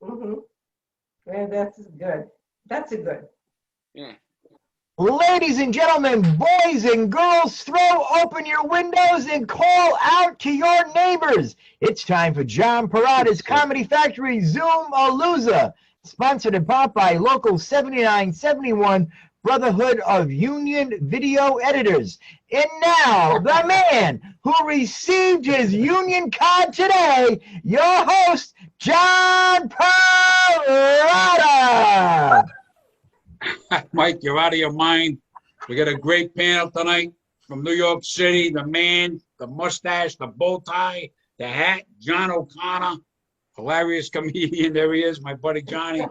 Mm-hmm. Yeah, that's good. That's a good. Yeah. Ladies and gentlemen, boys and girls, throw open your windows and call out to your neighbors. It's time for John Perrotta's Comedy Factory Zoom-A-Loozа, sponsored in part by Local 7971, Brotherhood of Union Video Editors. And now, the man who received his union card today, your host, John Perrotta. Mike, you're out of your mind. We got a great panel tonight from New York City. The man, the mustache, the bow tie, the hat, John O'Connor, hilarious comedian. There he is, my buddy Johnny.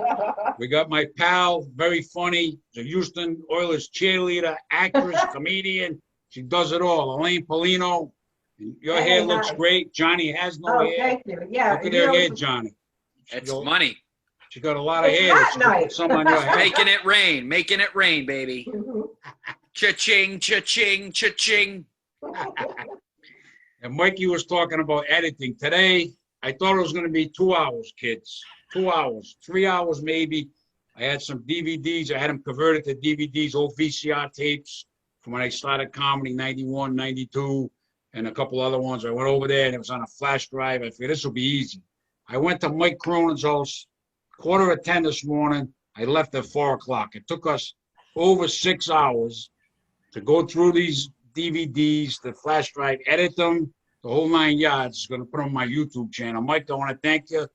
We got my pal, very funny, the Houston Oilers cheerleader, actress, comedian. She does it all. Elaine Pelino. Your hair looks great. Johnny has no hair. Thank you. Yeah. Look at her hair, Johnny. It's money. She got a lot of hair. Some on your head. Making it rain, baby. Cha-ching, cha-ching, cha-ching. And Mikey was talking about editing. Today, I thought it was going to be 2 hours, kids. 2 hours, 3 hours maybe. I had some DVDs. I had them converted to DVDs, old VCR tapes from when I started comedy, 91, 92, and a couple other ones. I went over there, and it was on a flash drive. I figured this will be easy. I went to Mike Cronin's house. 9:45 this morning. I left at 4 o'clock. It took us over 6 hours to go through these DVDs, the flash drive, edit them, the whole 9 yards. Going to put them on my YouTube channel. Mike, I want to thank you.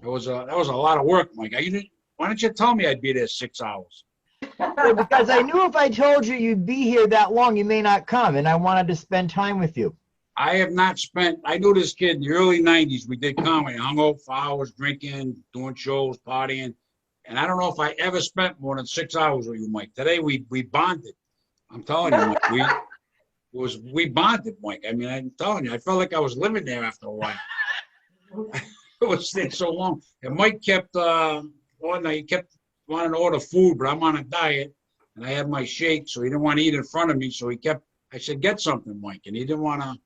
That was a lot of work, Mike. Why didn't you tell me I'd be there 6 hours? Because I knew if I told you you'd be here that long, you may not come, and I wanted to spend time with you. I have not spent, I knew this kid in the early 90s. We did comedy, hung out for hours, drinking, doing shows, partying. And I don't know if I ever spent more than 6 hours with you, Mike. Today we bonded. I'm telling you, Mike, we bonded, Mike. I mean, I'm telling you, I felt like I was living there after a while. It was so long. And Mike kept, he kept wanting to order food, but I'm on a diet. And I had my shake, so he didn't want to eat in front of me. So I said, get something, Mike. And he didn't want to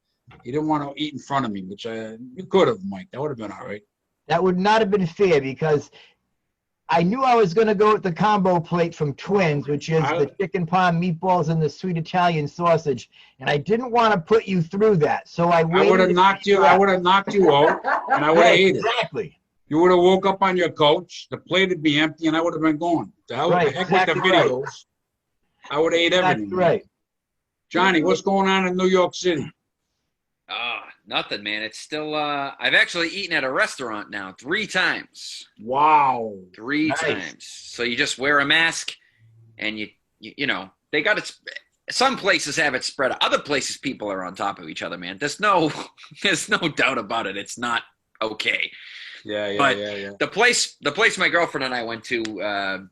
eat in front of me, which you could have, Mike. That would have been all right. That would not have been fair because I knew I was going to go with the combo plate from Twins, which is the chicken parm, meatballs, and the sweet Italian sausage. And I didn't want to put you through that. So I would have knocked you out, and I would have ate it. Exactly. You would have woke up on your couch, the plate would be empty, and I would have been gone. The hell with the videos. Right. I would have ate everything. That's right. Johnny, what's going on in New York City? Nothing, man. It's still, I've actually eaten at a restaurant now 3 times. Wow. 3 times. So you just wear a mask and you know, they got it. Some places have it spread out. Other places, people are on top of each other, man. There's no doubt about it. It's not okay. Yeah. The place my girlfriend and I went to,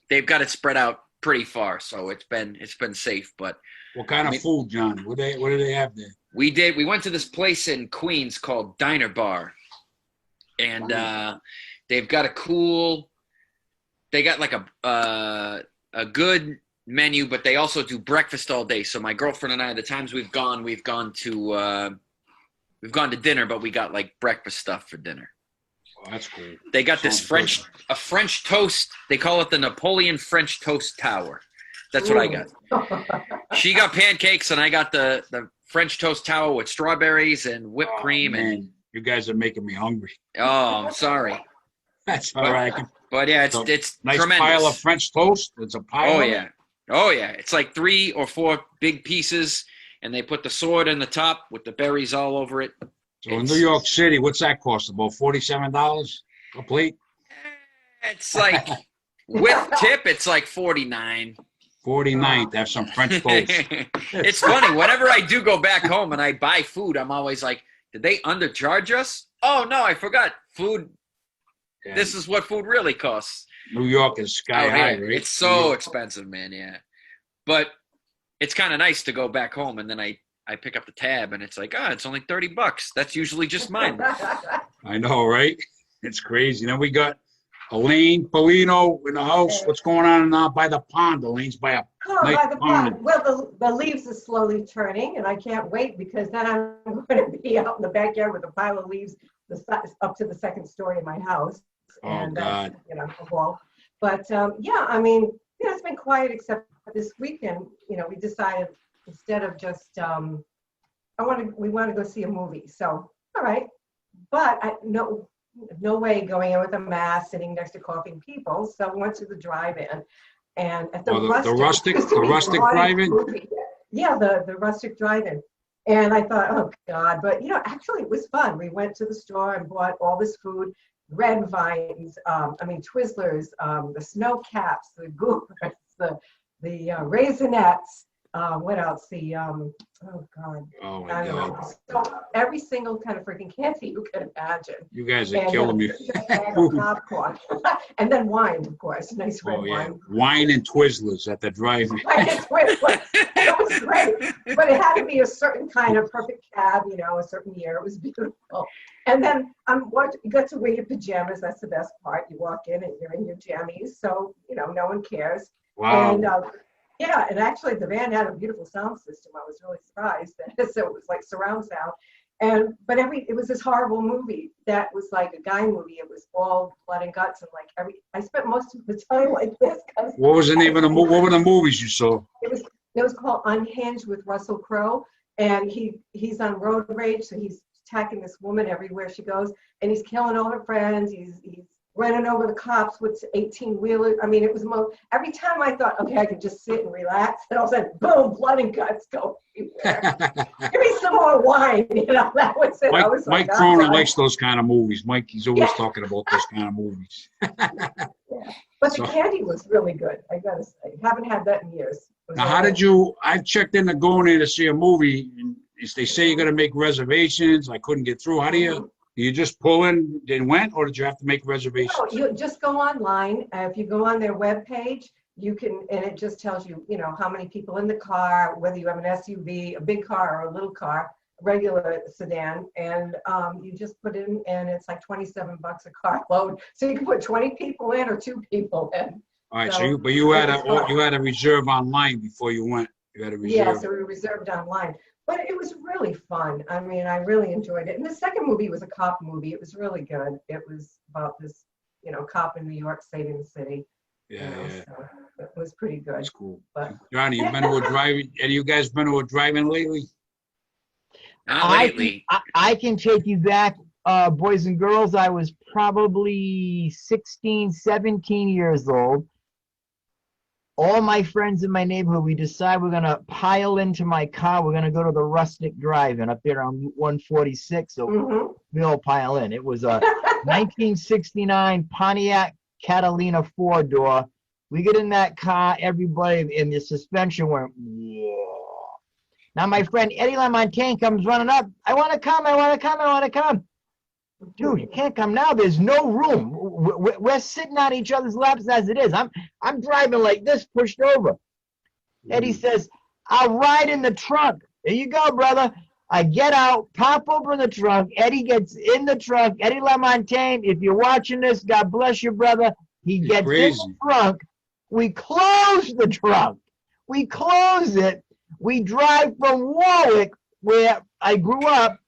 they've got it spread out pretty far. So it's been safe, but. What kind of food, John? What do they have there? We went to this place in Queens called Diner Bar, and they've got they got like a good menu, but they also do breakfast all day. So my girlfriend and I, the times we've gone to dinner, but we got like breakfast stuff for dinner. Oh, that's cool. They got this French toast. They call it the Napoleon French Toast Tower. That's what I got. She got pancakes, and I got the French toast tower with strawberries and whipped cream. Man, and you guys are making me hungry. Oh, I'm sorry. That's all right. But yeah, it's nice tremendous. Pile of French toast. It's a pile. Oh yeah. It's like 3 or 4 big pieces, and they put the sword in the top with the berries all over it. So in New York City, what's that cost? About $47 a plate? It's like with tip, it's like $49. $49 to have some French toast. It's funny. Whenever I do go back home and I buy food, I'm always like, did they undercharge us? Oh, no, I forgot. Food, this is what food really costs. New York is sky high, right? It's so expensive, man, yeah. But it's kind of nice to go back home, and then I pick up the tab, and it's like, it's only $30. That's usually just mine. I know, right? It's crazy. Then we got Elaine Pelino in the house. What's going on now by the pond? Elaine's by the pond. Well, the leaves are slowly turning, and I can't wait because then I'm going to be out in the backyard with a pile of leaves up to the second story of my house. Oh, and God. you know, a ball. But yeah, I mean, you know, it's been quiet except this weekend. You know, we decided instead of just we want to go see a movie. So all right, but no way going in with a mask, sitting next to coughing people. So we went to the drive-in, and at the Rustic drive-in. movie. Yeah, the Rustic drive-in. And I thought, oh God, but you know, actually it was fun. We went to the store and bought all this food, red vines, Twizzlers, the snow caps, the goobers, the Raisinets, what else? Oh God. Oh, my I don't God. know. So every single kind of freaking candy you can imagine. You guys are And killing me. a bag of popcorn. And then wine, of course, nice red Oh, yeah. wine. Wine and Twizzlers at the drive-in. Wine and Twizzlers. It was great, but it had to be a certain kind of perfect cab, you know, a certain year. It was beautiful. And then you got to wear your pajamas. That's the best part. You walk in and you're in your jammies, so you know no one cares. Wow. And yeah, and actually the van had a beautiful sound system. I was really surprised. So it was like surround sound. But it was this horrible movie that was like a guy movie. It was all blood and guts and like I spent most of the time like this. What was the name of the movie? What were the movies you saw? It was called Unhinged with Russell Crowe, and he's on road rage, so he's attacking this woman everywhere she goes, and he's killing all her friends. He's running over the cops with 18-wheelers. I mean, it was every time I thought, okay, I could just sit and relax, and all of a sudden, boom, blood and guts go everywhere. Give me some more wine, you know. That was it. Mike Cronin likes those kind of movies. He's always talking about those kind of movies. Yeah. But the candy was really good, I gotta say. Haven't had that in years. Now, I checked into going in to see a movie, and they say you got to make reservations. I couldn't get through. How do you just pull in and went, or did you have to make reservations? No, you just go online. If you go on their webpage, you can, and it just tells you, you know, how many people in the car, whether you have an SUV, a big car or a little car, regular sedan, and you just put in, and it's like $27 a car load. So you can put 20 people in or 2 people in. All right, so you had a reserve online before you went. You had a reserve. Yeah, so we reserved online. But it was really fun. I mean, I really enjoyed it. And the second movie was a cop movie. It was really good. It was about this, you know, cop in New York saving the city. Yeah, yeah. So it was pretty good. That's cool. But Johnny, you've been to a driving? Any of you guys been to a driving lately? Not lately. I can take you back, boys and girls. I was probably 16, 17 years old. All my friends in my neighborhood, we decide we're going to pile into my car. We're going to go to the Rustic Drive-In up there on 146. So we all pile in. It was a 1969 Pontiac Catalina 4-door. We get in that car, everybody, and the suspension went, whoa. Now my friend Eddie LaMontagne comes running up. I want to come. Dude, you can't come now. There's no room. We're sitting on each other's laps as it is. I'm driving like this, pushed over. Eddie says, I'll ride in the trunk. There you go, brother. I get out, pop open the trunk. Eddie gets in the trunk. Eddie LaMontagne, if you're watching this, God bless you, brother. He gets in the trunk. We close the trunk. We close it. We drive from Warwick, where I grew up,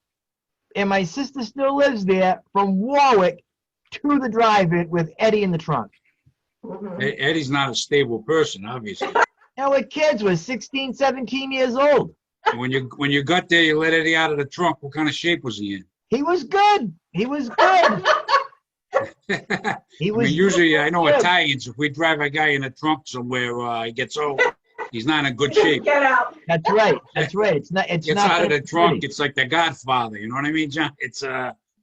and my sister still lives there, from Warwick to the drive-in with Eddie in the trunk. Eddie's not a stable person, obviously. Now we're kids. We're 16, 17 years old. When you got there, you let Eddie out of the trunk. What kind of shape was he in? He was good. He was good. Usually, I know Italians, if we drive a guy in a trunk somewhere, he gets old. He's not in good shape. Get out. That's right. It's not. Gets out of the trunk. It's like the Godfather. You know what I mean, John? It's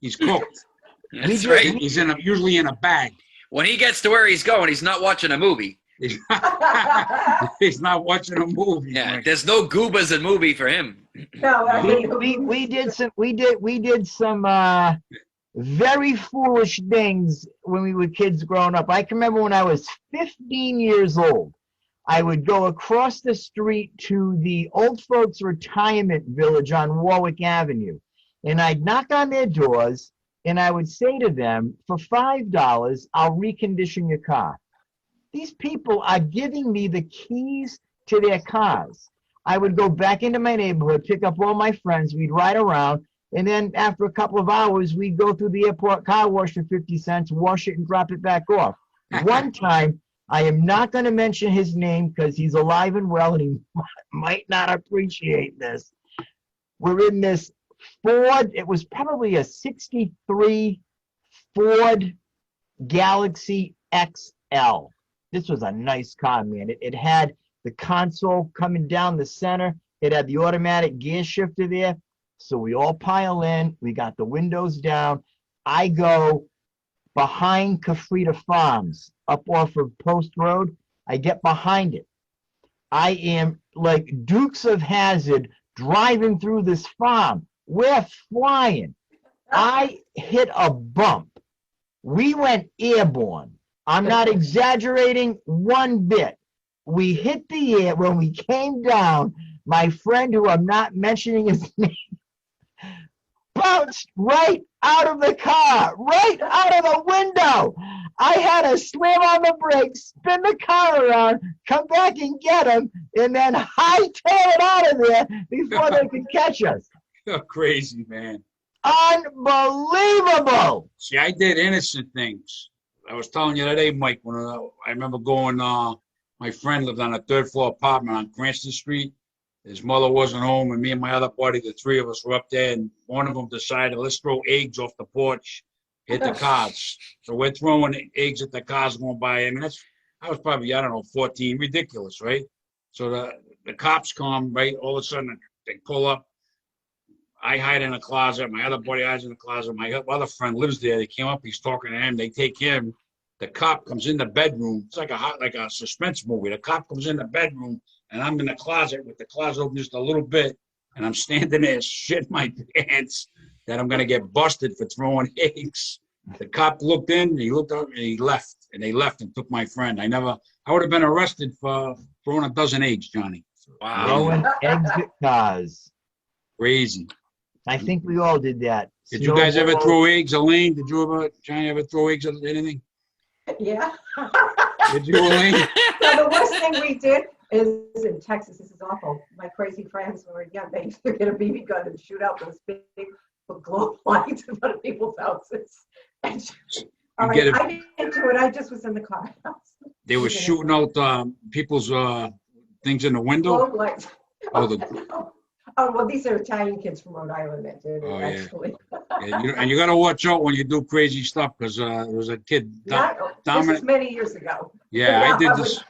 he's cooked. That's right. He's usually in a bag. When he gets to where he's going, he's not watching a movie. He's not watching a movie. Yeah, Mike. there's no goobas in movie for him. No, I mean, we did some very foolish things when we were kids growing up. I can remember when I was 15 years old, I would go across the street to the old folks retirement village on Warwick Avenue, and I'd knock on their doors, and I would say to them, for $5, I'll recondition your car. These people are giving me the keys to their cars. I would go back into my neighborhood, pick up all my friends, we'd ride around, And then after a couple of hours, we go through the airport car wash for 50 cents, wash it and drop it back off. One time, I am not going to mention his name because he's alive and well and he might not appreciate this. We're in this Ford, it was probably a 63 Ford Galaxy XL. This was a nice car, man. It had the console coming down the center. It had the automatic gear shifter there. So we all pile in. We got the windows down. I go behind Kafrita Farms up off of Post Road. I get behind it. I am like Dukes of Hazzard driving through this farm. We're flying. I hit a bump. We went airborne. I'm not exaggerating one bit. We hit the air. When we came down, my friend, who I'm not mentioning his name, bounced right out of the car, right out of the window. I had to slam on the brakes, spin the car around, come back and get him, and then hightail it out of there before they could catch us. You're crazy, man. Unbelievable. See, I did innocent things. I was telling you today, Mike, when I remember going, my friend lived on a third floor apartment on Cranston Street. His mother wasn't home, and me and my other buddy, the three of us were up there, and one of them decided, let's throw eggs off the porch, hit the cars. So we're throwing eggs at the cars going by. I mean, I was probably, I don't know, 14, ridiculous, right? So the cops come, right? All of a sudden, they pull up. I hide in a closet. My other buddy hides in the closet. My other friend lives there. They came up. He's talking to him. They take him. The cop comes in the bedroom. It's like a suspense movie. The cop comes in the bedroom, and I'm in the closet with the closet open just a little bit, and I'm standing there, shit my pants, that I'm gonna get busted for throwing eggs. The cop looked in. He looked up, and he left. And they left and took my friend. I would have been arrested for throwing a dozen eggs, Johnny. Wow. Throwing eggs at cars. Crazy. I think we all did that. Did you guys ever throw eggs, Elaine? Did you ever, Johnny, ever throw eggs at anything? Yeah. Did you, Elaine? So the worst thing we did is in Texas. This is awful. My crazy friends when we were young, they used to get a BB gun and shoot out those big glow lights in front of people's houses. And all right, I didn't do it. I just was in the car. They were shooting out people's things in the window. Glow lights. Oh, well, these are Italian kids from Rhode Island that did it, actually. Yeah, and you got to watch out when you do crazy stuff because there was a kid, This Dominic. is many years ago. Yeah, I did this.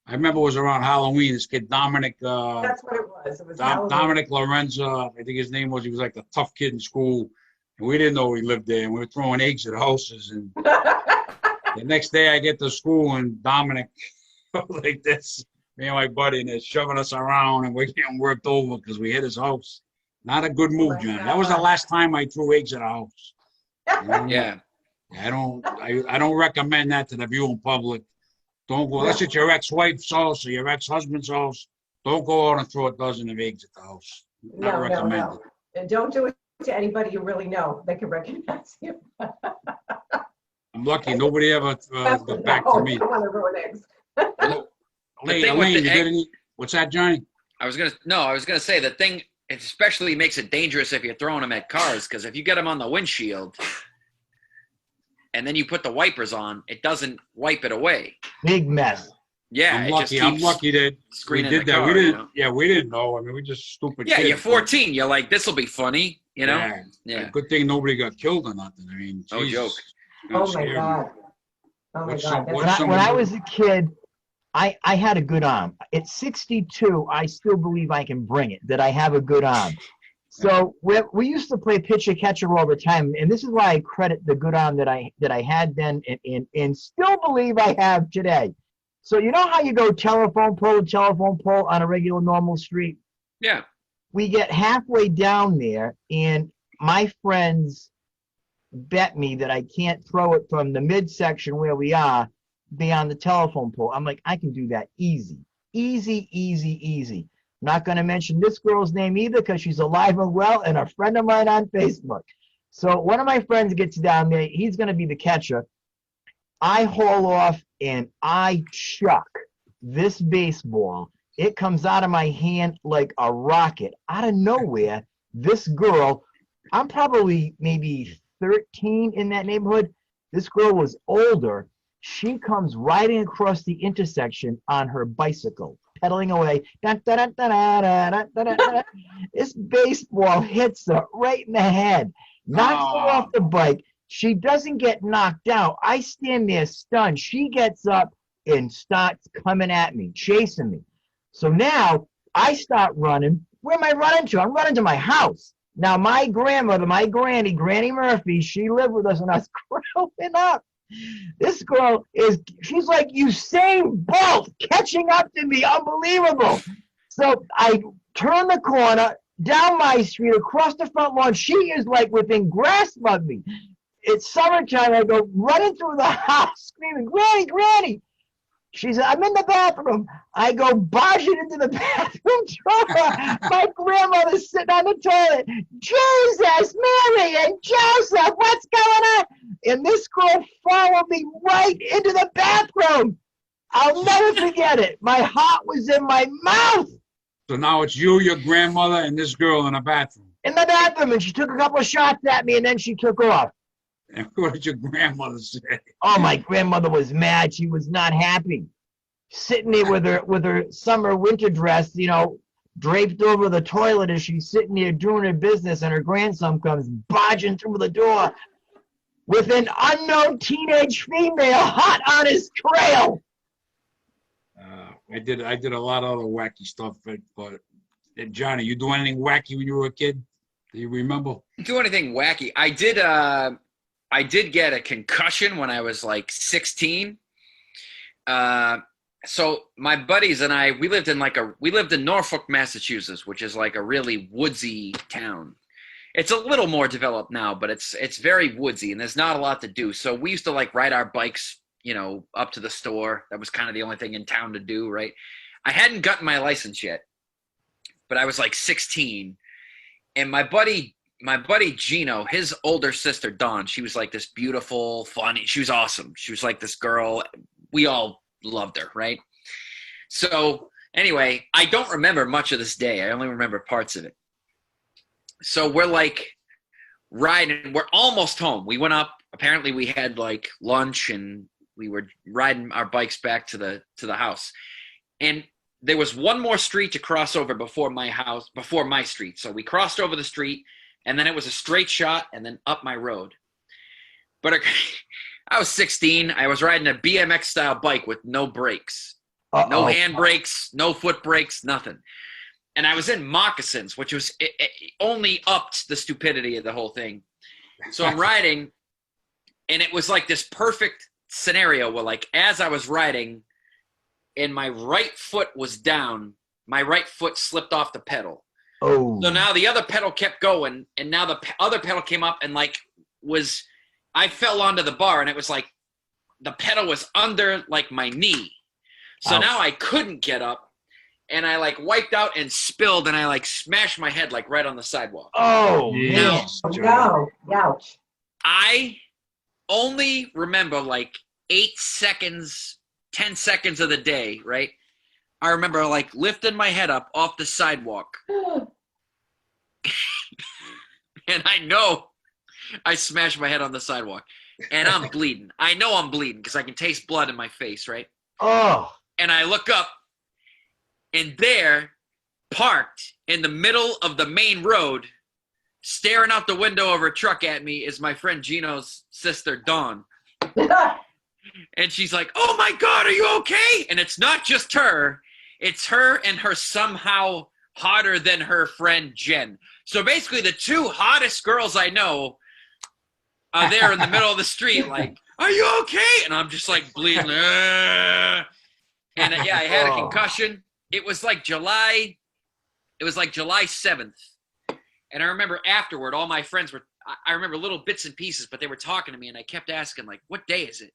I remember it was around Halloween. This kid, Dominic. That's what it was. It was Dominic Lorenzo. I think his name was. He was like the tough kid in school. And we didn't know he lived there. And we were throwing eggs at houses. And the next day I get to school and Dominic like this. Me and my buddy, and they're shoving us around, and we're getting worked over because we hit his house. Not a good move, John. That was the last time I threw eggs at a house. Yeah. I don't recommend that to the viewing public. Don't go unless it's your ex-wife's house or your ex-husband's house. Don't go out and throw a dozen of eggs at the house. Not recommended. No. And don't do it to anybody you really know. They can recognize you. I'm lucky nobody ever got back to me. I don't want to ruin eggs. Elaine, you get any? What's that, Johnny? I was gonna say the thing. It especially makes it dangerous if you're throwing them at cars, because if you get them on the windshield and then you put the wipers on, it doesn't wipe it away. Big mess. Yeah, I'm lucky that we did that. We didn't. Yeah, we didn't know. I mean, we just stupid. Yeah, kids. you're 14. You're like, this will be funny, you know? Yeah. Good thing nobody got killed or nothing. I mean, no joke. Oh my God. Oh my God. When I was a kid, I had a good arm. At 62, I still believe I can bring it, that I have a good arm. So we used to play pitcher catcher all the time, and this is why I credit the good arm that I had then and still believe I have today. So you know how you go telephone pole on a regular normal street? Yeah. We get halfway down there, and my friends bet me that I can't throw it from the midsection where we are beyond the telephone pole. I'm like, I can do that easy. Not going to mention this girl's name either because she's alive and well and a friend of mine on Facebook. So one of my friends gets down there. He's going to be the catcher. I haul off and I chuck this baseball. It comes out of my hand like a rocket. Out of nowhere, this girl I'm probably maybe 13 in that neighborhood. This girl was older. She comes riding across the intersection on her bicycle, pedaling away. Dun, dun, dun, dun, dun, dun, dun, dun, dun. This baseball hits her right in the head, knocks her off the bike. She doesn't get knocked out. I stand there stunned. She gets up and starts coming at me, chasing me. So now I start running. Where am I running to? I'm running to my house. Now, my grandmother, my Granny Murphy, she lived with us when I was growing up. This girl she's like Usain Bolt catching up to me. Unbelievable. So I turn the corner, down my street, across the front lawn. She is like within grasp of me. It's summertime. I go running through the house, screaming, Granny, Granny. She said, I'm in the bathroom. I go barging into the bathroom door. My grandmother's sitting on the toilet. Jesus, Mary, and Joseph, what's going on? And this girl followed me right into the bathroom. I'll never forget it. My heart was in my mouth. So now it's you, your grandmother, and this girl in the bathroom. In the bathroom, and she took a couple of shots at me, and then she took off. And what did your grandmother say? Oh, my grandmother was mad. She was not happy. Sitting there with her summer winter dress, draped over the toilet as she's sitting there doing her business, and her grandson comes barging through the door with an unknown teenage female hot on his trail. I did a lot of other wacky stuff, but Johnny, you do anything wacky when you were a kid? Do you remember? Do anything wacky? I did get a concussion when I was like 16. So my buddies and I, we lived in Norfolk, Massachusetts, which is like a really woodsy town. It's a little more developed now, but it's very woodsy and there's not a lot to do. So we used to like ride our bikes, up to the store. That was kind of the only thing in town to do, right? I hadn't gotten my license yet, but I was like 16. And my buddy Gino, his older sister Dawn, she was like this beautiful, funny. She was awesome. She was like this girl. We all loved her, right? So anyway, I don't remember much of this day. I only remember parts of it. So we're like riding. We're almost home. We went up. Apparently, we had like lunch, and we were riding our bikes back to the house. And there was one more street to cross over before my street. So we crossed over the street, and then it was a straight shot, and then up my road. But I was 16. I was riding a BMX style bike with no brakes, no hand brakes, no foot brakes, nothing. And I was in moccasins, which was it only upped the stupidity of the whole thing. So I'm riding, and it was like this perfect scenario where, like, as I was riding, and my right foot was down, my right foot slipped off the pedal. Oh. So now the other pedal kept going, and now the other pedal came up and I fell onto the bar, and it was like the pedal was under like my knee. So now I couldn't get up, and I like wiped out and spilled, and I like smashed my head like right on the sidewalk. Oh, Now, No, ouch. I only remember like 8 seconds, 10 seconds of the day, right? I remember like lifting my head up off the sidewalk. And I know I smashed my head on the sidewalk. And I'm bleeding. I know I'm bleeding because I can taste blood in my face, right? Oh. And I look up, and there, parked in the middle of the main road, staring out the window of her truck at me, is my friend Gino's sister, Dawn. And she's like, oh my God, are you okay? And it's not just her. It's her and her somehow hotter than her friend, Jen. So basically the two hottest girls I know are there in the middle of the street like, are you okay? And I'm just like bleeding. And yeah, I had a concussion. It was like July 7th. And I remember afterward, all my friends I remember little bits and pieces, but they were talking to me, and I kept asking, like, what day is it?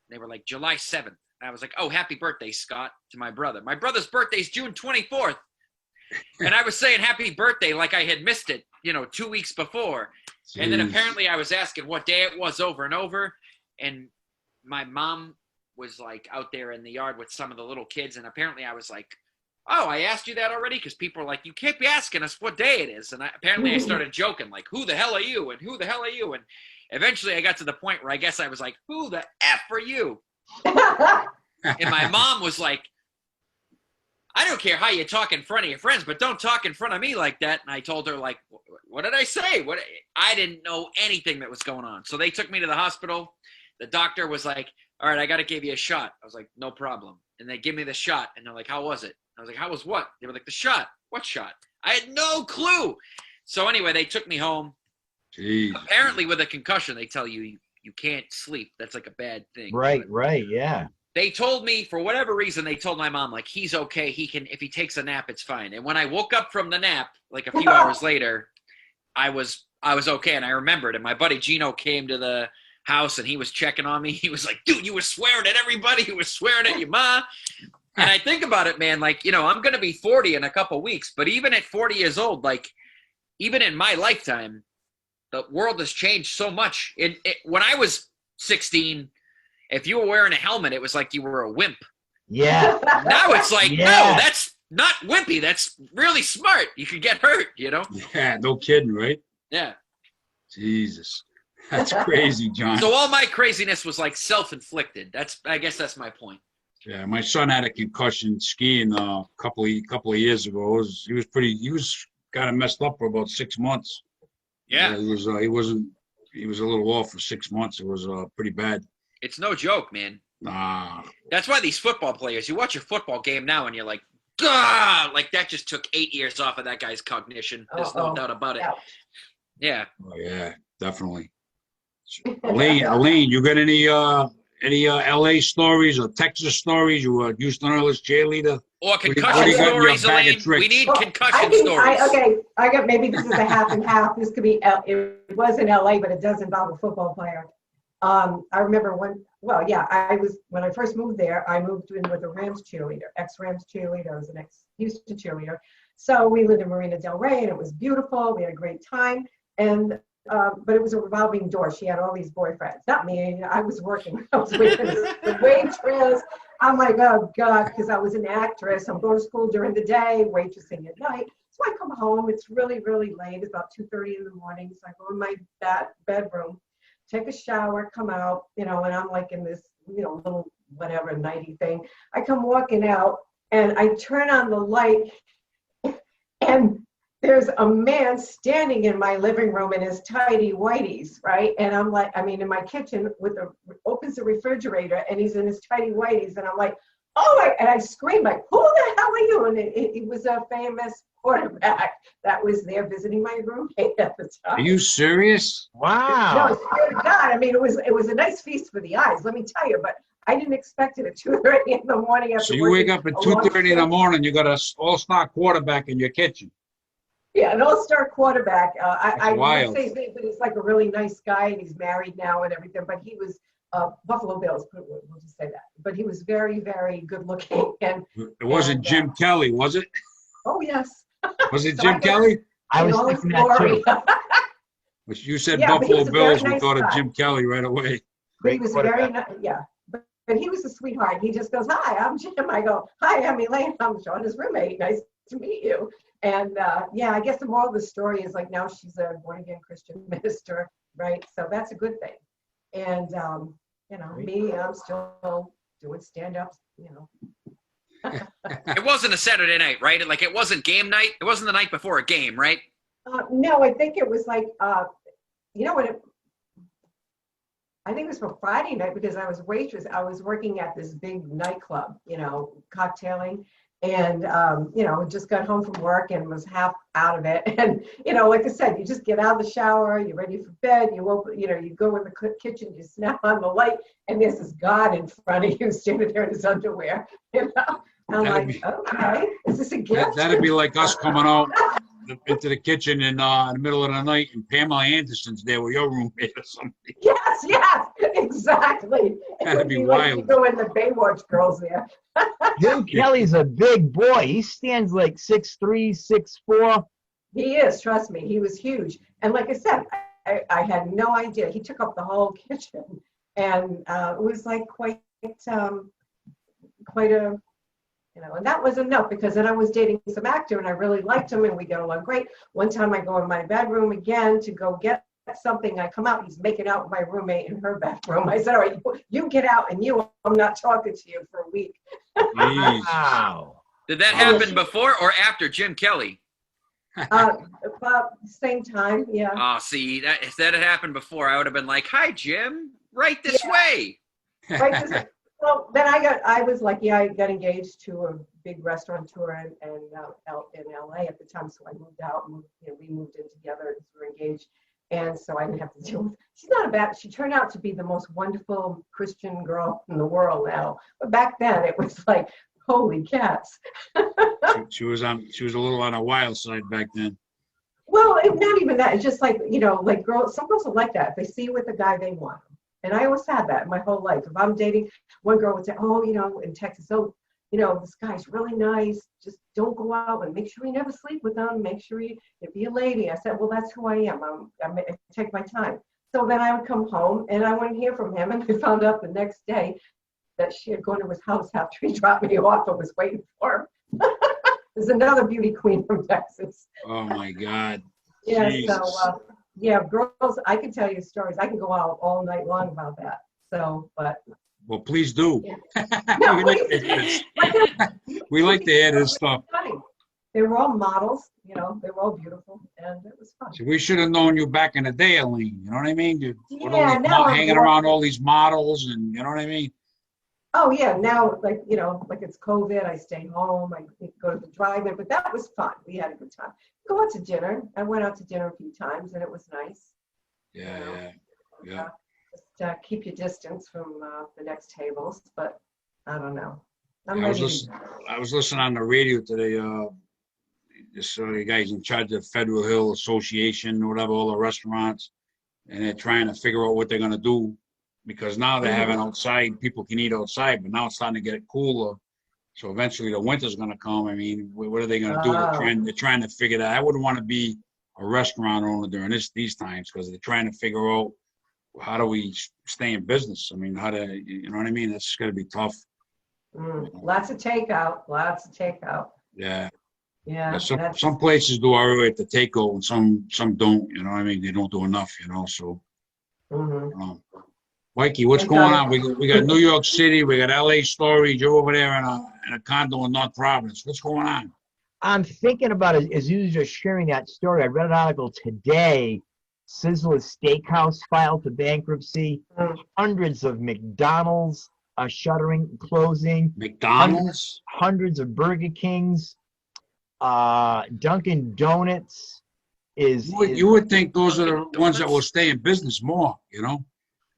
They were like, July 7th. And I was like, oh, happy birthday, Scott, to my brother. My brother's birthday is June 24th. And I was saying happy birthday like I had missed it, 2 weeks before. Jeez. And then apparently I was asking what day it was over and over. And my mom was like out there in the yard with some of the little kids. And apparently I was like oh, I asked you that already? Because people are like, you keep asking us what day it is. And apparently I started joking, like, who the hell are you? And who the hell are you? And eventually I got to the point where I guess I was like, who the F are you? And my mom was like, I don't care how you talk in front of your friends, but don't talk in front of me like that. And I told her, like, what did I say? I didn't know anything that was going on. So they took me to the hospital. The doctor was like, all right, I got to give you a shot. I was like, no problem. And they give me the shot. And they're like, how was it? I was like, how was what? They were like, the shot. What shot? I had no clue. So anyway, they took me home. Jeez. Apparently with a concussion, they tell you can't sleep. That's like a bad thing. Right, yeah. They told me, for whatever reason, they told my mom, like, he's okay. He can, if he takes a nap, it's fine. And when I woke up from the nap, like a few hours later, I was okay. And I remembered. And my buddy Gino came to the house and he was checking on me. He was like, dude, you were swearing at everybody. You were swearing at your ma. And I think about it, man, like, I'm going to be 40 in a couple weeks. But even at 40 years old, like, even in my lifetime, the world has changed so much. When I was 16, if you were wearing a helmet, it was like you were a wimp. Yeah. Now it's like, Yeah. no, that's not wimpy. That's really smart. You could get hurt, Yeah, no kidding, right? Yeah. Jesus. That's crazy, John. So all my craziness was like self-inflicted. I guess that's my point. Yeah, my son had a concussion skiing a couple of years ago. He was kind of messed up for about 6 months. Yeah. He was a little off for 6 months. It was pretty bad. It's no joke, man. Nah. That's why these football players, you watch a football game now and you're like, gah! Like that just took 8 years off of that guy's cognition. There's no doubt about it. Yeah. Oh yeah, definitely. Elaine, you got any LA stories or Texas stories? You were Houston Oilers cheerleader. Or do you concussion got in your stories, bag of Elaine. We tricks? need Well, concussion stories. I got, maybe this is a half and half. This could be, it was in LA, but it does involve a football player. I remember when I first moved there, I moved in with a Rams cheerleader, ex-Rams cheerleader. I was an ex-Houston cheerleader. So we lived in Marina Del Rey and it was beautiful. We had a great time. And but it was a revolving door. She had all these boyfriends. Not me. I was working. I was waiting the waitress. I'm like, oh God, because I was an actress. I'm going to school during the day, waitressing at night. So I come home. It's really, really late. It's about 2:30 in the morning. So I go in my bedroom, take a shower, come out, and I'm like in this, little whatever nighty thing. I come walking out and I turn on the light and there's a man standing in my living room in his tidy whities, right? And I'm like, in my kitchen opens the refrigerator and he's in his tidy whities. And I'm like, and I scream like, who the hell are you? And it was a famous quarterback that was there visiting my roommate at the time. Are you serious? Wow. No, I swear to God. It was a nice feast for the eyes, let me tell you, but I didn't expect it at 2:30 in the morning. So you wake up at 2:30 in the morning, you got an all-star quarterback in your kitchen. Yeah, an all-star quarterback. I wild. would say his name, but he's like a really nice guy, and he's married now and everything. But he was Buffalo Bills. We'll just say that. But he was very, very good looking. And it wasn't Jim Kelly, was it? Oh yes. Was it Jim Kelly? I was thinking that too. But you said Yeah, but he Buffalo was a very Bills, we nice thought of guy. Jim Kelly right away. He Great was very quarterback. nice. Yeah. But he was a sweetheart. He just goes, "Hi, I'm Jim." I go, "Hi, I'm Elaine. I'm Shauna's roommate. Nice to meet you." And I guess the moral of the story is like now she's a born-again Christian minister, right? So that's a good thing. And me, I'm still doing stand-ups, It wasn't a Saturday night, right? Like it wasn't game night. It wasn't the night before a game, right? No, I think it was like, I think it was for Friday night because I was waitress. I was working at this big nightclub, cocktailing. And, just got home from work and was half out of it. And, like I said, you just get out of the shower, you're ready for bed, you open, you go in the kitchen, you snap on the light, and there's this God in front of you standing there in his underwear, And I'm like, okay, is this a gift? That'd be like us coming out into the kitchen in the middle of the night and Pamela Anderson's there with your roommate or something. Yes, exactly. That'd be like wild. you go in the Baywatch girls there. Jim Kelly's a big boy. He stands like 6'3", 6'4". He is, trust me, he was huge. And like I said, I had no idea. He took up the whole kitchen. And it was like quite a And that was enough because then I was dating some actor and I really liked him and we got along great. One time I go in my bedroom again to go get something. I come out, he's making out with my roommate in her bedroom. I said, all right, you get out and I'm not talking to you for a week. Wow. Did that happen before or after Jim Kelly? About the same time, yeah. Oh, see, if that had happened before, I would have been like, hi, Jim, right this way. Right. Well, then I was lucky. I got engaged to a big restaurateur in LA at the time. So I moved out and we moved in together as we were engaged. And so I didn't have to deal with, she turned out to be the most wonderful Christian girl in the world now. But back then it was like, holy cats. She was a little on a wild side back then. Well, not even that. It's just like, like girls, some girls are like that. If they see you with a guy, they want him. And I always had that my whole life. If I'm dating, one girl would say, oh, in Texas, this guy's really nice. Just don't go out and make sure you never sleep with him. Make sure you be a lady. I said, well, that's who I am. I take my time. So then I would come home and I wouldn't hear from him. And I found out the next day that she had gone to his house after he dropped me off and was waiting for him. There's another beauty queen from Texas. Oh, my God. Yeah, Jesus. so, girls, I can tell you stories. I can go out all night long about that. So, but. Well, please do. Yeah. No, we like to hear this stuff. Funny. They were all models, they were all beautiful, and it was fun. So we should have known you back in the day, Elaine. You know what I mean? Now hanging around all these models, and you know what I mean? Oh yeah, now like it's COVID, I stay home, I go to the drive-in, but that was fun. We had a good time. Go out to dinner. I went out to dinner a few times, and it was nice. Yeah. Just keep your distance from the next tables, but I don't know. I was listening on the radio today. This guy's in charge of Federal Hill Association, or whatever, all the restaurants, and they're trying to figure out what they're gonna do. Because now they're having outside, people can eat outside, but now it's starting to get cooler. So eventually the winter's going to come. I mean, what are they going to do? They're trying to figure that. I wouldn't want to be a restaurant owner during these times because they're trying to figure out how do we stay in business. I mean, you know what I mean? That's going to be tough. Lots of takeout. Yeah. Yeah. Some places do all right to takeout and some don't. You know what I mean? They don't do enough. So. Mikey, what's going on? We got New York City, we got LA Storage. You're over there in a condo in North Providence. What's going on? I'm thinking about it as you were just sharing that story. I read an article today. Sizzler's Steakhouse filed for bankruptcy. Hundreds of McDonald's are shuttering, closing. McDonald's? Hundreds of Burger Kings. Dunkin' Donuts is. You would think those are the ones that will stay in business more,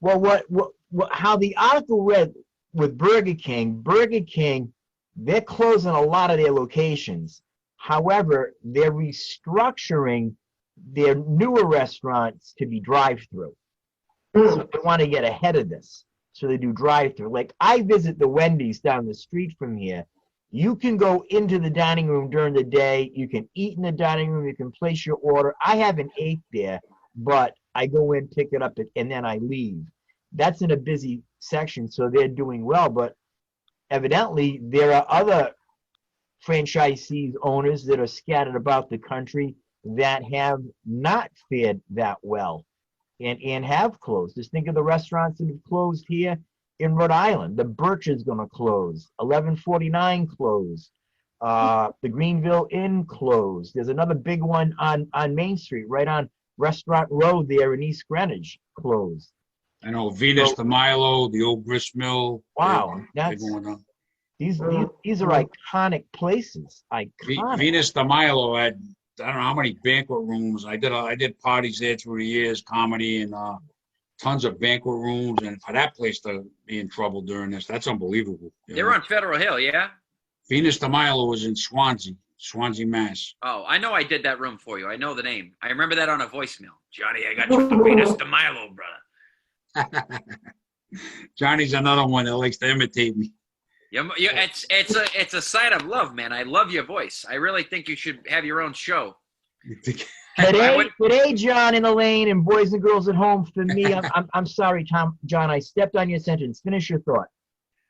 Well, how the article read with Burger King, they're closing a lot of their locations. However, they're restructuring their newer restaurants to be drive-through. So they want to get ahead of this. So they do drive-through. Like I visit the Wendy's down the street from here. You can go into the dining room during the day. You can eat in the dining room. You can place your order. I haven't ate there, but I go in, pick it up, and then I leave. That's in a busy section, so they're doing well. But evidently, there are other franchisees, owners that are scattered about the country that have not fared that well and have closed. Just think of the restaurants that have closed here in Rhode Island. The Birch is going to close. 1149 closed. The Greenville Inn closed. There's another big one on Main Street, right on Restaurant Road there in East Greenwich, closed. I know Venus de Milo, the old grist mill. Wow, these are iconic places. Iconic. Venus de Milo had I don't know how many banquet rooms. I did parties there through the years, comedy and tons of banquet rooms. And for that place to be in trouble during this, that's unbelievable. They're on Federal Hill, yeah. Venus de Milo was in Swansea, Mass. Oh, I know I did that room for you. I know the name. I remember that on a voicemail. Johnny, I got you Venus de Milo, brother. Johnny's another one that likes to imitate me. It's a sign of love, man. I love your voice. I really think you should have your own show. Today, John and Elaine and boys and girls at home, for me, I'm sorry, John, I stepped on your sentence. Finish your thought.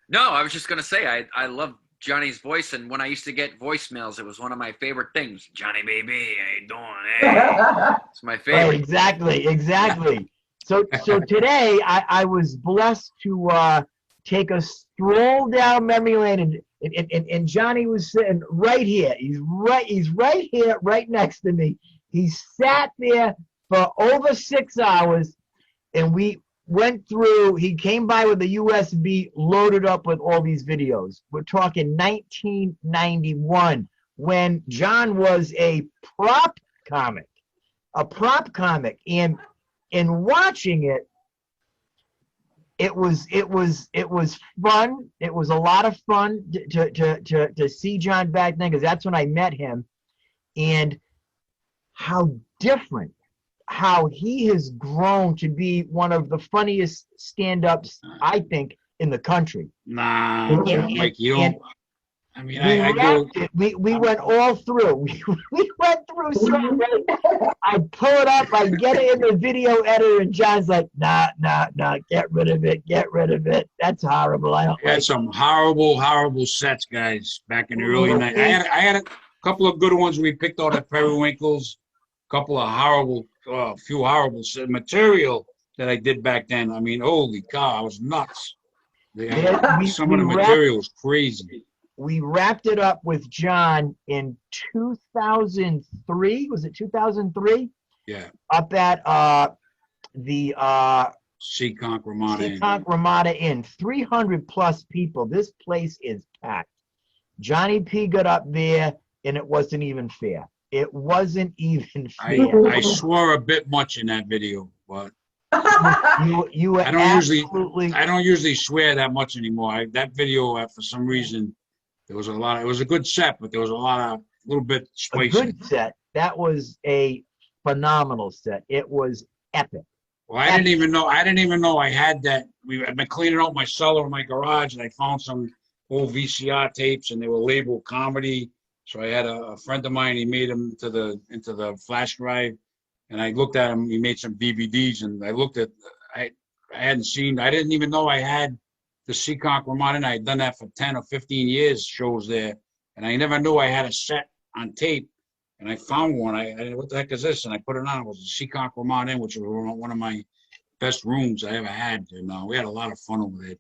No, I was just going to say I love Johnny's voice, and when I used to get voicemails, it was one of my favorite things. Johnny, baby, how you doing? Hey, it's my favorite. Right, exactly. So today I was blessed to take a stroll down memory lane, and Johnny was sitting right here. He's right here, right next to me. He sat there for over 6 hours, and we went through. He came by with a USB loaded up with all these videos. We're talking 1991 when John was a prop comic, and in watching it, it was fun. It was a lot of fun to see John back then, because that's when I met him, and how different, how he has grown to be one of the funniest stand-ups, I think, in the country. Nah, And- you don't. I mean, I we go. wrapped it. We went all through. We went through so many. I pull it up, I get it in the video editor, and John's like, nah, get rid of it. That's horrible. I don't I had like some horrible sets, guys, back in the early 90s. I had a couple of good ones we picked out at Periwinkle's. A couple of few horrible material that I did back then. I mean, holy cow, I was nuts. Some of the material was crazy. We wrapped it up with John in 2003. Was it 2003? Yeah. Up at the Seekonk Ramada Inn. Seekonk Ramada Inn. 300 plus people. This place is packed. Johnny P got up there, and it wasn't even fair. It wasn't even fair. I swore a bit much in that video, but You were I don't absolutely. I don't usually swear that much anymore. That video, for some reason, there was a lot. It was a good set, but there was a little bit A spicy. good set. That was a phenomenal set. It was epic. Well, I didn't even know I had that. I've been cleaning out my cellar in my garage, and I found some old VCR tapes, and they were labeled comedy. So I had a friend of mine. He made them into the flash drive, and I looked at him. He made some DVDs, and I looked at. I didn't even know I had the Seekonk Ramada Inn. I had done that for 10 or 15 years, shows there, and I never knew I had a set on tape. And I found one. What the heck is this? And I put it on. It was the Seekonk Ramada Inn, which was one of my best rooms I ever had. And we had a lot of fun over there.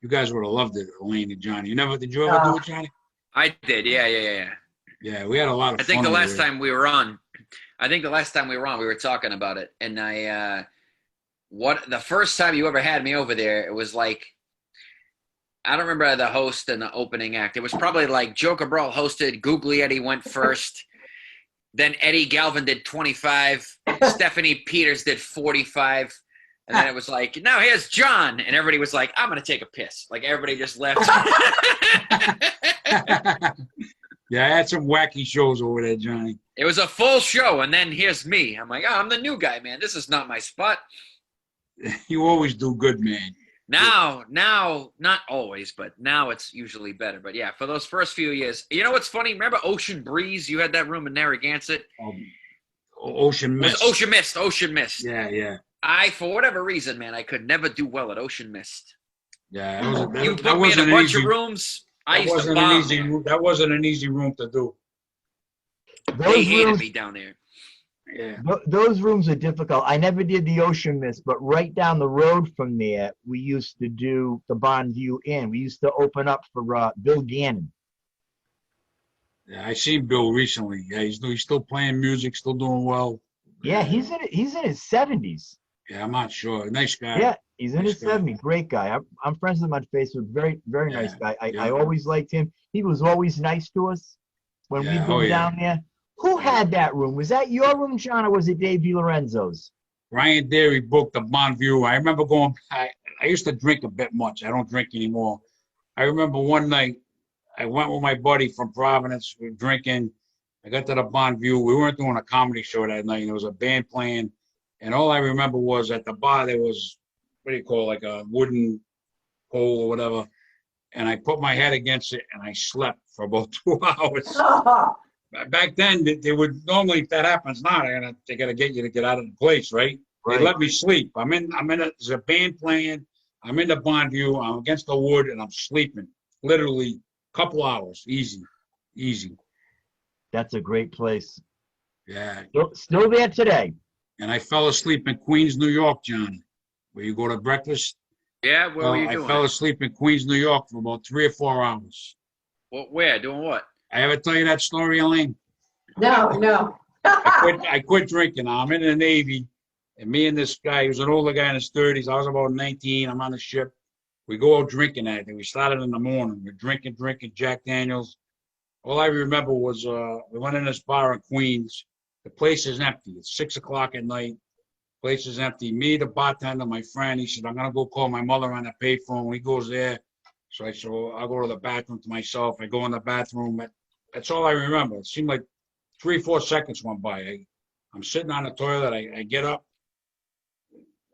You guys would have loved it, Elaine and Johnny. Did you ever do it, Johnny? I did. Yeah. Yeah, we had a lot of fun. I think the over last there. time we were on, we were talking about it. And the first time you ever had me over there, it was like, I don't remember the host and the opening act. It was probably like Joe Cabral hosted, Googly Eddie went first. Then Eddie Galvin did 25. Stephanie Peters did 45. And then it was like, now here's John. And everybody was like, I'm going to take a piss. Like, everybody just left. Yeah, I had some wacky shows over there, Johnny. It was a full show. And then here's me. I'm like, I'm the new guy, man. This is not my spot. You always do good, man. Now, not always, but now it's usually better. But yeah, for those first few years, you know what's funny? Remember Ocean Breeze? You had that room in Narragansett. Ocean Mist. Ocean Mist. Yeah. For whatever reason, man, I could never do well at Ocean Mist. Yeah, You put me in a bunch of rooms. That wasn't an easy room to do. They hated me down there. Yeah. Those rooms are difficult. I never did the Ocean Mist, but right down the road from there, we used to do the Bonneview Inn. We used to open up for Bill Gannon. Yeah, I seen Bill recently. Yeah, he's still playing music, still doing well. Yeah, he's in his 70s. Yeah, I'm not sure. Nice guy. Yeah, he's in his Nice guy. 70s. Great guy. I'm friends with him on Facebook. Very, very nice guy. I Yeah. always liked him. He was always nice to us when Yeah, we'd go down there. Who had that room? Was that your room, John, or was it Dave DiLorenzo's? Ryan Derry booked the Bonneview. I remember going. I used to drink a bit much. I don't drink anymore. I remember one night I went with my buddy from Providence. We were drinking. I got to the Bonneview. We weren't doing a comedy show that night. There was a band playing, and all I remember was at the bar there was like a wooden pole or whatever, and I put my head against it and I slept for about 2 hours. Back then, they would normally, if that happens now, they gotta get you to get out of the place, right? They let me sleep. There's a band playing. I'm in the Bonneview. I'm against the wood, and I'm sleeping. Literally, Couple hours, easy, easy. That's a great place. Yeah. Still there today. And I fell asleep in Queens, New York, John, where you go to breakfast. Yeah, what Well, were you I doing? fell asleep in Queens, New York for about 3 or 4 hours. Well, where? Doing what? I ever tell you that story, Elaine? No. I quit drinking. I'm in the Navy, and me and this guy, he was an older guy in his 30s. I was about 19. I'm on the ship. We go out drinking that day. We started in the morning. We're drinking Jack Daniels. All I remember was we went in this bar in Queens. The place is empty. It's 6 o'clock at night. Place is empty. Me, the bartender, my friend, he said, I'm going to go call my mother on the payphone. He goes there. So I said, well, I'll go to the bathroom to myself. I go in the bathroom. That's all I remember. It seemed like 3 or 4 seconds went by. I'm sitting on the toilet. I get up,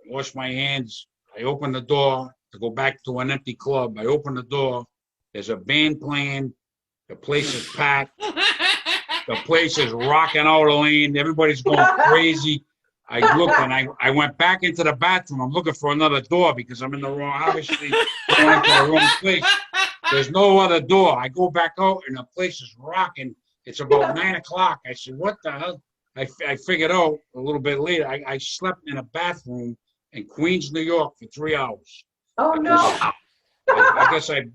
wash my hands. I open the door to go back to an empty club. I open the door. There's a band playing. The place is packed. The place is rocking out, Elaine. Everybody's going crazy. I looked and I went back into the bathroom. I'm looking for another door because I'm in the wrong, obviously going into the wrong place. There's no other door. I go back out and the place is rocking. It's about 9 o'clock. I said, what the hell? I figured out a little bit later. I slept in a bathroom in Queens, New York for 3 hours. Oh no. I guess I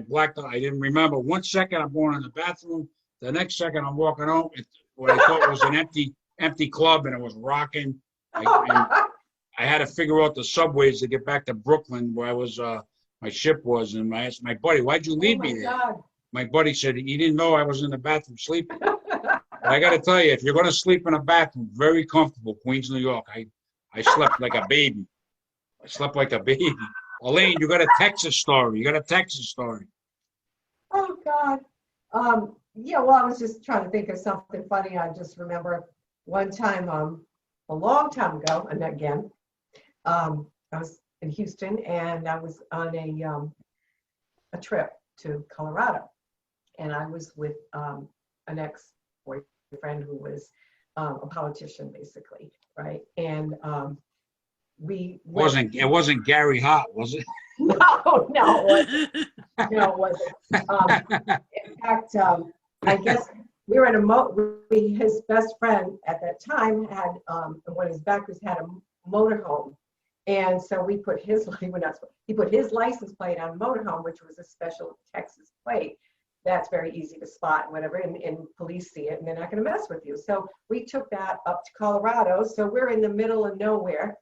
blacked out. I didn't remember. 1 second I'm going in the bathroom. The next second I'm walking out. What I thought was an empty club, and it was rocking. I had to figure out the subways to get back to Brooklyn, where I was. My ship was, and I asked my buddy, "Why'd you leave me there?" God. My buddy said he didn't know I was in the bathroom sleeping. But I got to tell you, if you're going to sleep in a bathroom, very comfortable, Queens, New York. I slept like a baby. I slept like a baby. Elaine, you got a Texas story. Oh God. Yeah, well, I was just trying to think of something funny. I just remember one time, a long time ago, and again, I was in Houston and I was on a trip to Colorado, and I was with an ex-boyfriend who was a politician, basically, right? And it wasn't Gary Hart, was it? No, it wasn't. No, it wasn't. In fact, I guess we were in his best friend at that time had one of his backers had a motorhome, and so we put he put his license plate on a motorhome, which was a special Texas plate. That's very easy to spot, whatever, and police see it, and they're not going to mess with you. So we took that up to Colorado. So we're in the middle of nowhere,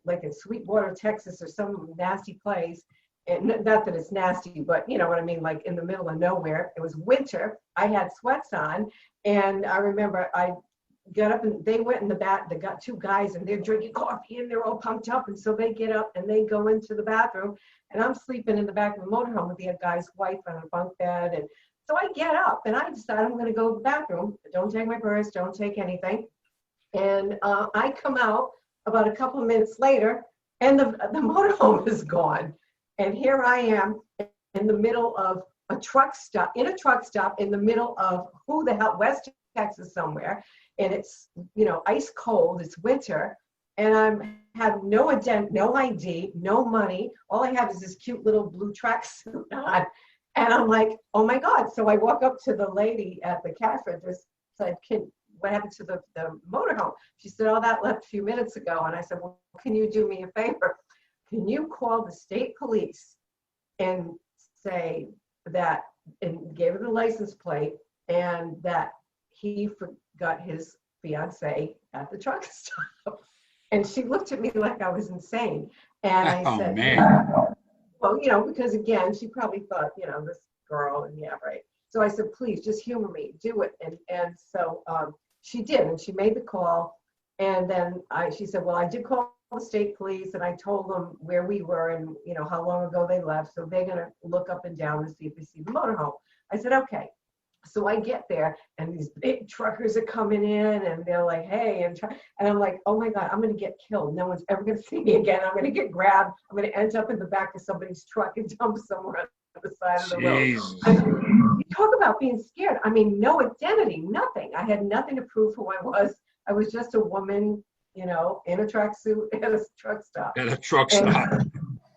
like in Sweetwater, Texas, or some nasty place. And not that it's nasty, but you know what I mean, like in the middle of nowhere. It was winter. I had sweats on, and I remember I got up and they went in the back. They got 2 guys and they're drinking coffee and they're all pumped up. And so they get up and they go into the bathroom, and I'm sleeping in the back of the motorhome with the guy's wife on a bunk bed. And so I get up and I decide I'm going to go to the bathroom. Don't take my purse. Don't take anything. And I come out about a couple of minutes later, and the motorhome is gone. And here I am in the middle of a truck stop, in the middle of who the hell, West Texas somewhere. And it's, ice cold, it's winter. And I have no ID, no money. All I have is this cute little blue tracksuit on. And I'm like, oh my God. So I walk up to the lady at the cash register, said, what happened to the motorhome? She said, oh, that left a few minutes ago. And I said, well, can you do me a favor? Can you call the state police and say that, and gave her the license plate, and that he forgot his fiance at the truck stop? And she looked at me like I was insane. And I said, man. Well, because again, she probably thought, this girl, and yeah, right. So I said, please just humor me, do it. And so she did, and she made the call. And then she said, well, I did call the state police, and I told them where we were and how long ago they left, so they're going to look up and down and see if they see the motorhome. I said, okay. So I get there, and these big truckers are coming in, and they're like, hey, and I'm like, oh my God, I'm going to get killed. No one's ever going to see me again. I'm going to get grabbed. I'm going to end up in the back of somebody's truck and dump somewhere on the side of the road. I mean, you talk about being scared. I mean, no identity, nothing. I had nothing to prove who I was. I was just a woman, in a tracksuit at a truck stop. At a truck stop.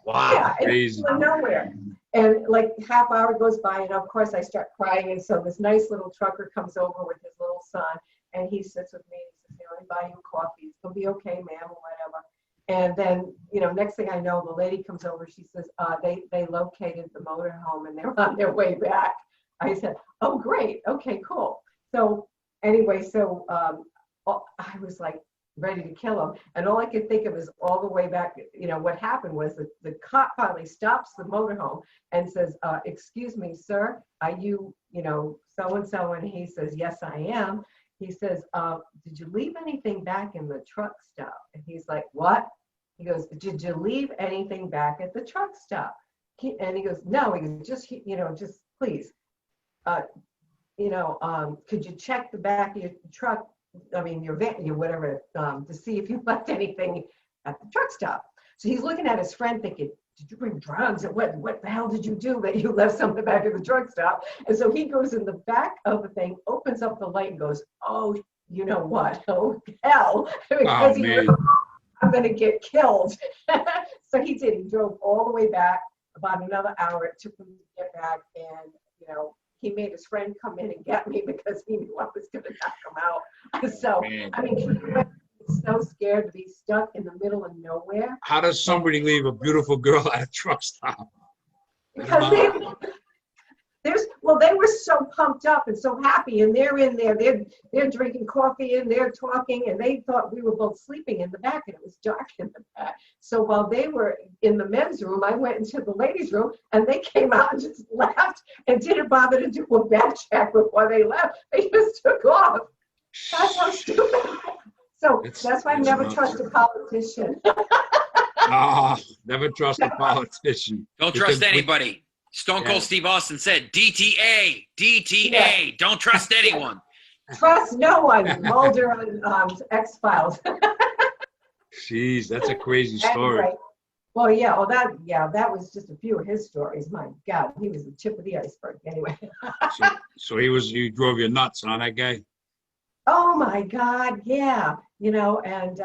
Wow, yeah, crazy. Nowhere. And like half hour goes by, and of course I start crying. And so this nice little trucker comes over with his little son, and he sits with me. He says, "Let me buy you a coffee. It's gonna be okay, ma'am, or whatever." And then, next thing I know, the lady comes over. She says, they located the motorhome and they're on their way back. I said, "Oh, great. Okay, cool." So anyway, I was like ready to kill him. And all I could think of is all the way back, what happened was the cop finally stops the motorhome and says, "Excuse me, sir, are you, so-and-so?" And he says, "Yes, I am." He says, "Did you leave anything back in the truck stop?" And he's like, "What?" He goes, "Did you leave anything back at the truck stop?" And he goes, "No." He goes, just please, could you check the back of your truck, your van, your whatever, to see if you left anything at the truck stop. So he's looking at his friend thinking, "Did you bring drugs? And what the hell did you do that you left something back at the truck stop?" And so he goes in the back of the thing, opens up the light and goes, "Oh, you know what? Oh, hell." Because I'm going to get killed. So he did. He drove all the way back, about another hour it took him to get back. And, he made his friend come in and get me because he knew I was going to knock him out. So, he was so scared to be stuck in the middle of nowhere. How does somebody leave a beautiful girl at a truck stop? Because they were so pumped up and so happy, and they're in there, they're drinking coffee and they're talking, and they thought we were both sleeping in the back, and it was dark in the back. So while they were in the men's room, I went into the ladies' room, and they came out and just laughed and didn't bother to do a back check before they left. They just took off. That's how stupid. So that's why I never trust a politician. Never trust a politician. Don't trust anybody. Stone Cold Steve Austin said, DTA, DTA, yeah. Don't trust anyone. Trust no one. Mulder on X-Files. Jeez, that's a crazy story. Anyway, well, that was just a few of his stories. My God, he was the tip of the iceberg. Anyway. So he drove you nuts, huh, that guy? Oh my God, yeah. And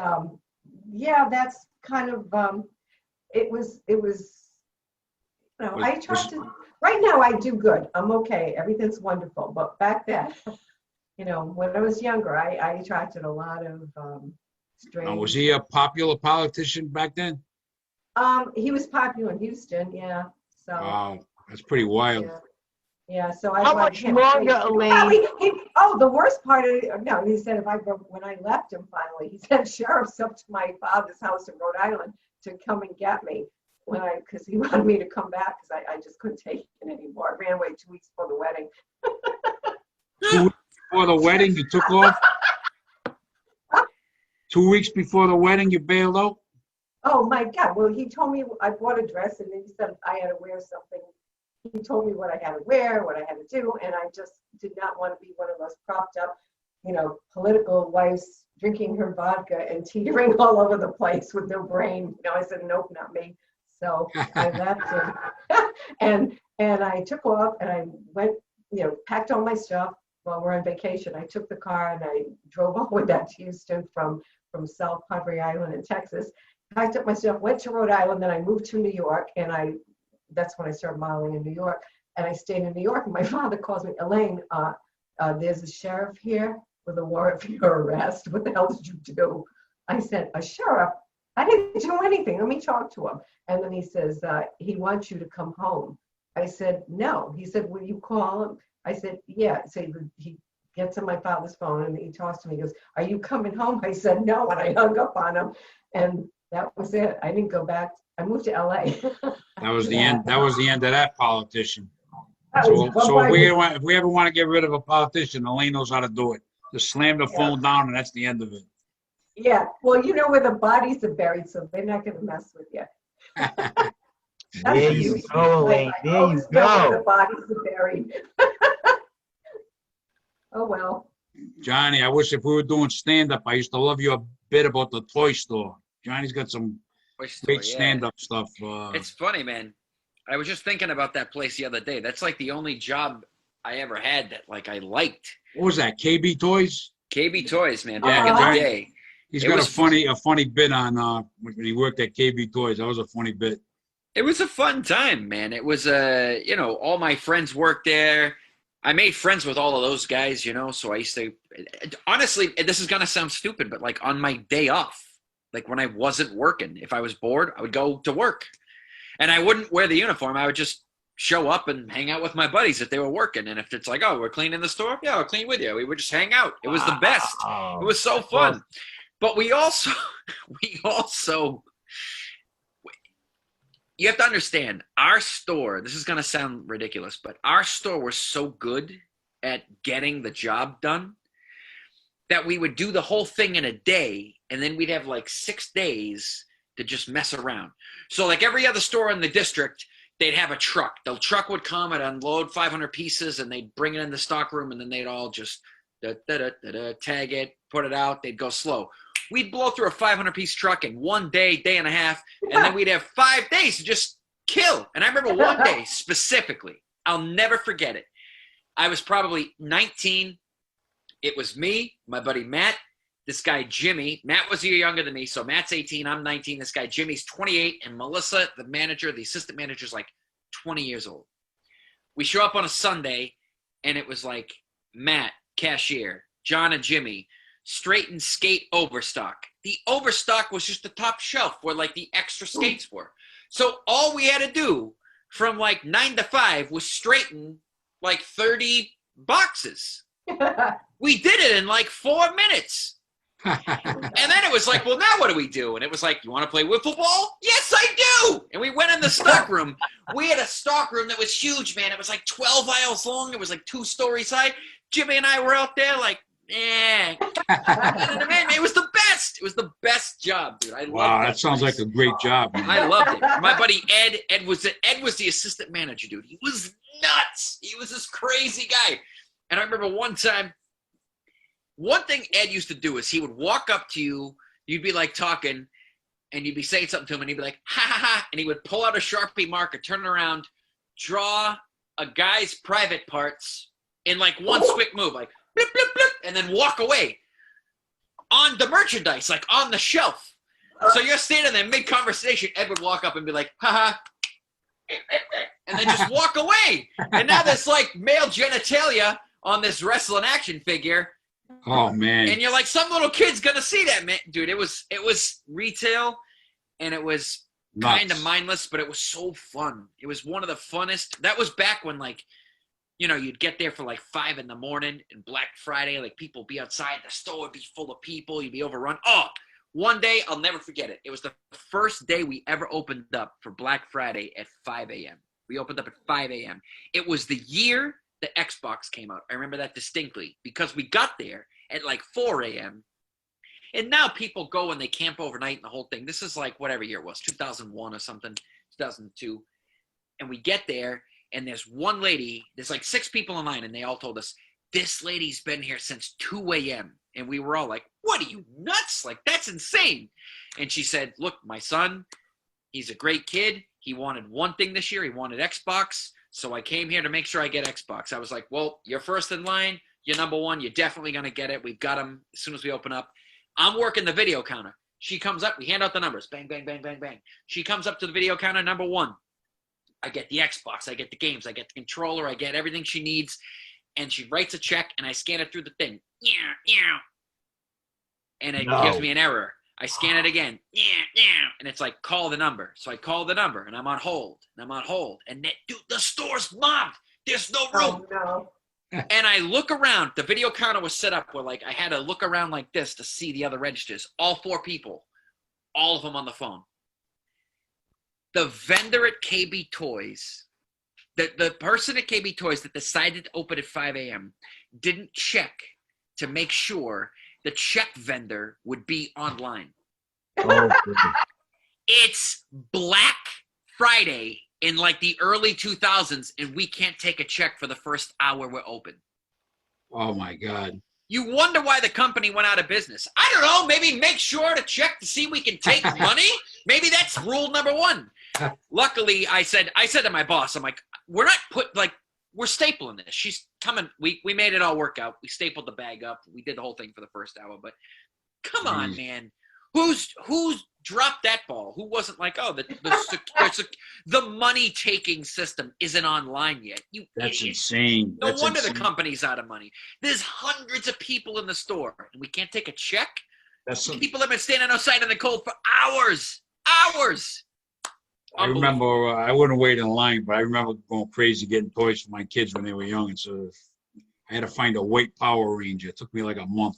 that's kind of it was. I tried to. Right now, I do good. I'm okay. Everything's wonderful. But back then, when I was younger, I attracted a lot of strange. Was he a popular politician back then? He was popular in Houston. Yeah. So. Wow, that's pretty wild. Yeah. So how much longer, Elaine? The worst part of it. No, he said when I left him finally, he sent sheriffs up to my father's house in Rhode Island to come and get me. Because he wanted me to come back because I just couldn't take it anymore. I ran away 2 weeks before the wedding. 2 weeks before the wedding, you took off? 2 weeks before the wedding, you bailed out? Oh, my God. Well, he told me I bought a dress, and then he said I had to wear something. He told me what I had to wear, what I had to do, and I just did not want to be one of those propped up, political wives drinking her vodka and teetering all over the place with no brain. I said, nope, not me. So I left him, and I took off, and I went, packed all my stuff while we're on vacation. I took the car and I drove all the way back to Houston from South Padre Island in Texas. Packed up my stuff, went to Rhode Island, then I moved to New York, and that's when I started modeling in New York. And I stayed in New York, and my father calls me, "Elaine, there's a sheriff here with a warrant for your arrest. What the hell did you do?" I said, "A sheriff? I didn't do anything. Let me talk to him." And then he says, "He wants you to come home." I said, "No." He said, "Will you call him?" I said, "Yeah." So he gets on my father's phone and he talks to me. He goes, "Are you coming home?" I said, "No." And I hung up on him. And that was it. I didn't go back. I moved to LA. That was the end. That was the end of that politician. So if we ever want to get rid of a politician, Elaine knows how to do it. Just slam the phone down and that's the end of it. Yeah, well, where the bodies are buried, so they're not going to mess with you. There you go, Elaine. There you go. Where the bodies are buried. Oh, well. Johnny, I wish if we were doing stand-up, I used to love you a bit about the toy store. Johnny's got some great stand-up stuff. It's funny, man. I was just thinking about that place the other day. That's like the only job I ever had that I liked. What was that? KB Toys? KB Toys, man, back in the day. He's got a funny bit on when he worked at KB Toys. That was a funny bit. It was a fun time, man. It was you know, all my friends worked there. I made friends with all of those guys, you know, so I used to honestly, this is gonna sound stupid, but like on my day off, like when I wasn't working, if I was bored, I would go to work. And I wouldn't wear the uniform. I would just show up and hang out with my buddies if they were working. And if it's like, oh, we're cleaning the store, yeah, I'll clean with you. We would just hang out. It was the best. It was so fun. But we also, we also, you have to understand, our store, this is going to sound ridiculous, but our store was so good at getting the job done that we would do the whole thing in a day, and then we'd have like 6 days to just mess around. So like every other store in the district, they'd have a truck. The truck would come and unload 500 pieces, and they'd bring it in the stock room, and then they'd all just tag it, put it out. They'd go slow. We'd blow through a 500-piece truck in 1 day, day and a half, and then we'd have 5 days to just kill. And I remember one day specifically, I'll never forget it. I was probably 19. It was me, my buddy Matt, this guy Jimmy. Matt was a year younger than me, so Matt's 18, I'm 19. This guy Jimmy's 28, and Melissa, the manager, the assistant manager, is like 20 years old. We show up on a Sunday, and it was like Matt, cashier, John and Jimmy, straight and skate overstock. The overstock was just the top shelf where like the extra skates were. So all we had to do from like 9 to 5 was straighten like 30 boxes. We did it in like 4 minutes. And then it was like, well, now what do we do? And it was like, you want to play wiffle ball? Yes, I do. And we went in the stock room. We had a stock room that was huge, man. It was like 12 aisles long. It was like 2 stories high. Jimmy and I were out there like, man, it was the best. It was the best job, dude. I loved it. Wow, that sounds like a great job, man. I loved it. My buddy Ed was the assistant manager, dude. He was nuts. He was this crazy guy. And I remember one time, one thing Ed used to do is he would walk up to you, you'd be like talking, and you'd be saying something to him, and he'd be like, ha ha ha, and he would pull out a Sharpie marker, turn it around, draw a guy's private parts in like one quick move, like blip, blip, blip, and then walk away on the merchandise, like on the shelf. So you're standing there mid-conversation, Ed would walk up and be like, ha ha, and then just walk away. And now there's like male genitalia on this wrestling action figure. Oh man! And you're like, some little kid's gonna see that, man, dude. It was retail, and it was kind of mindless, but it was so fun. It was one of the funnest. That was back when, like, you know, you'd get there for like 5 in the morning and Black Friday, like people would be outside, the store would be full of people, you'd be overrun. Oh, one day I'll never forget it. It was the first day we ever opened up for Black Friday at 5 a.m. We opened up at 5 a.m. It was the year the Xbox came out. I remember that distinctly because we got there at like 4 a.m. And now people go and they camp overnight and the whole thing. This is like whatever year it was, 2001 or something, 2002. And we get there and there's one lady, there's like 6 people in line, and they all told us, this lady's been here since 2 a.m. And we were all like, what, are you nuts? Like, that's insane. And she said, look, my son, he's a great kid. He wanted one thing this year. He wanted Xbox. So I came here to make sure I get Xbox. I was like, well, you're first in line. You're number one. You're definitely going to get it. We've got them as soon as we open up. I'm working the video counter. She comes up. We hand out the numbers. Bang, bang, bang, bang, bang. She comes up to the video counter, number 1. I get the Xbox. I get the games. I get the controller. I get everything she needs. And she writes a check, and I scan it through the thing. And it gives me an error. I scan it again. And it's like, call the number. So I call the number, and I'm on hold. And dude, the store's mobbed. There's no room. Oh, no. And I look around. The video counter was set up where, like, I had to look around like this to see the other registers. All 4 people. All of them on the phone. The vendor at KB Toys, the person at KB Toys that decided to open at 5 a.m. didn't check to make sure the check vendor would be online. Oh, It's Black Friday in like the early 2000s, and we can't take a check for the first hour we're open. Oh my God. You wonder why the company went out of business. I don't know. Maybe make sure to check to see we can take money. Maybe that's rule number 1. Luckily, I said to my boss, I'm like, we're stapling this. She's coming. We made it all work out. We stapled the bag up. We did the whole thing for the first hour. But come on, man. Who's dropped that ball. Who wasn't like, oh, the money taking system isn't online yet? You That's idiots. insane. No That's wonder insane. the company's out of money. There's hundreds of people in the store, and we can't take a check. People have been standing outside in the cold for hours. Hours. I remember I wouldn't wait in line, but I remember going crazy getting toys for my kids when they were young, and so I had to find a white Power Ranger. It took me like a month.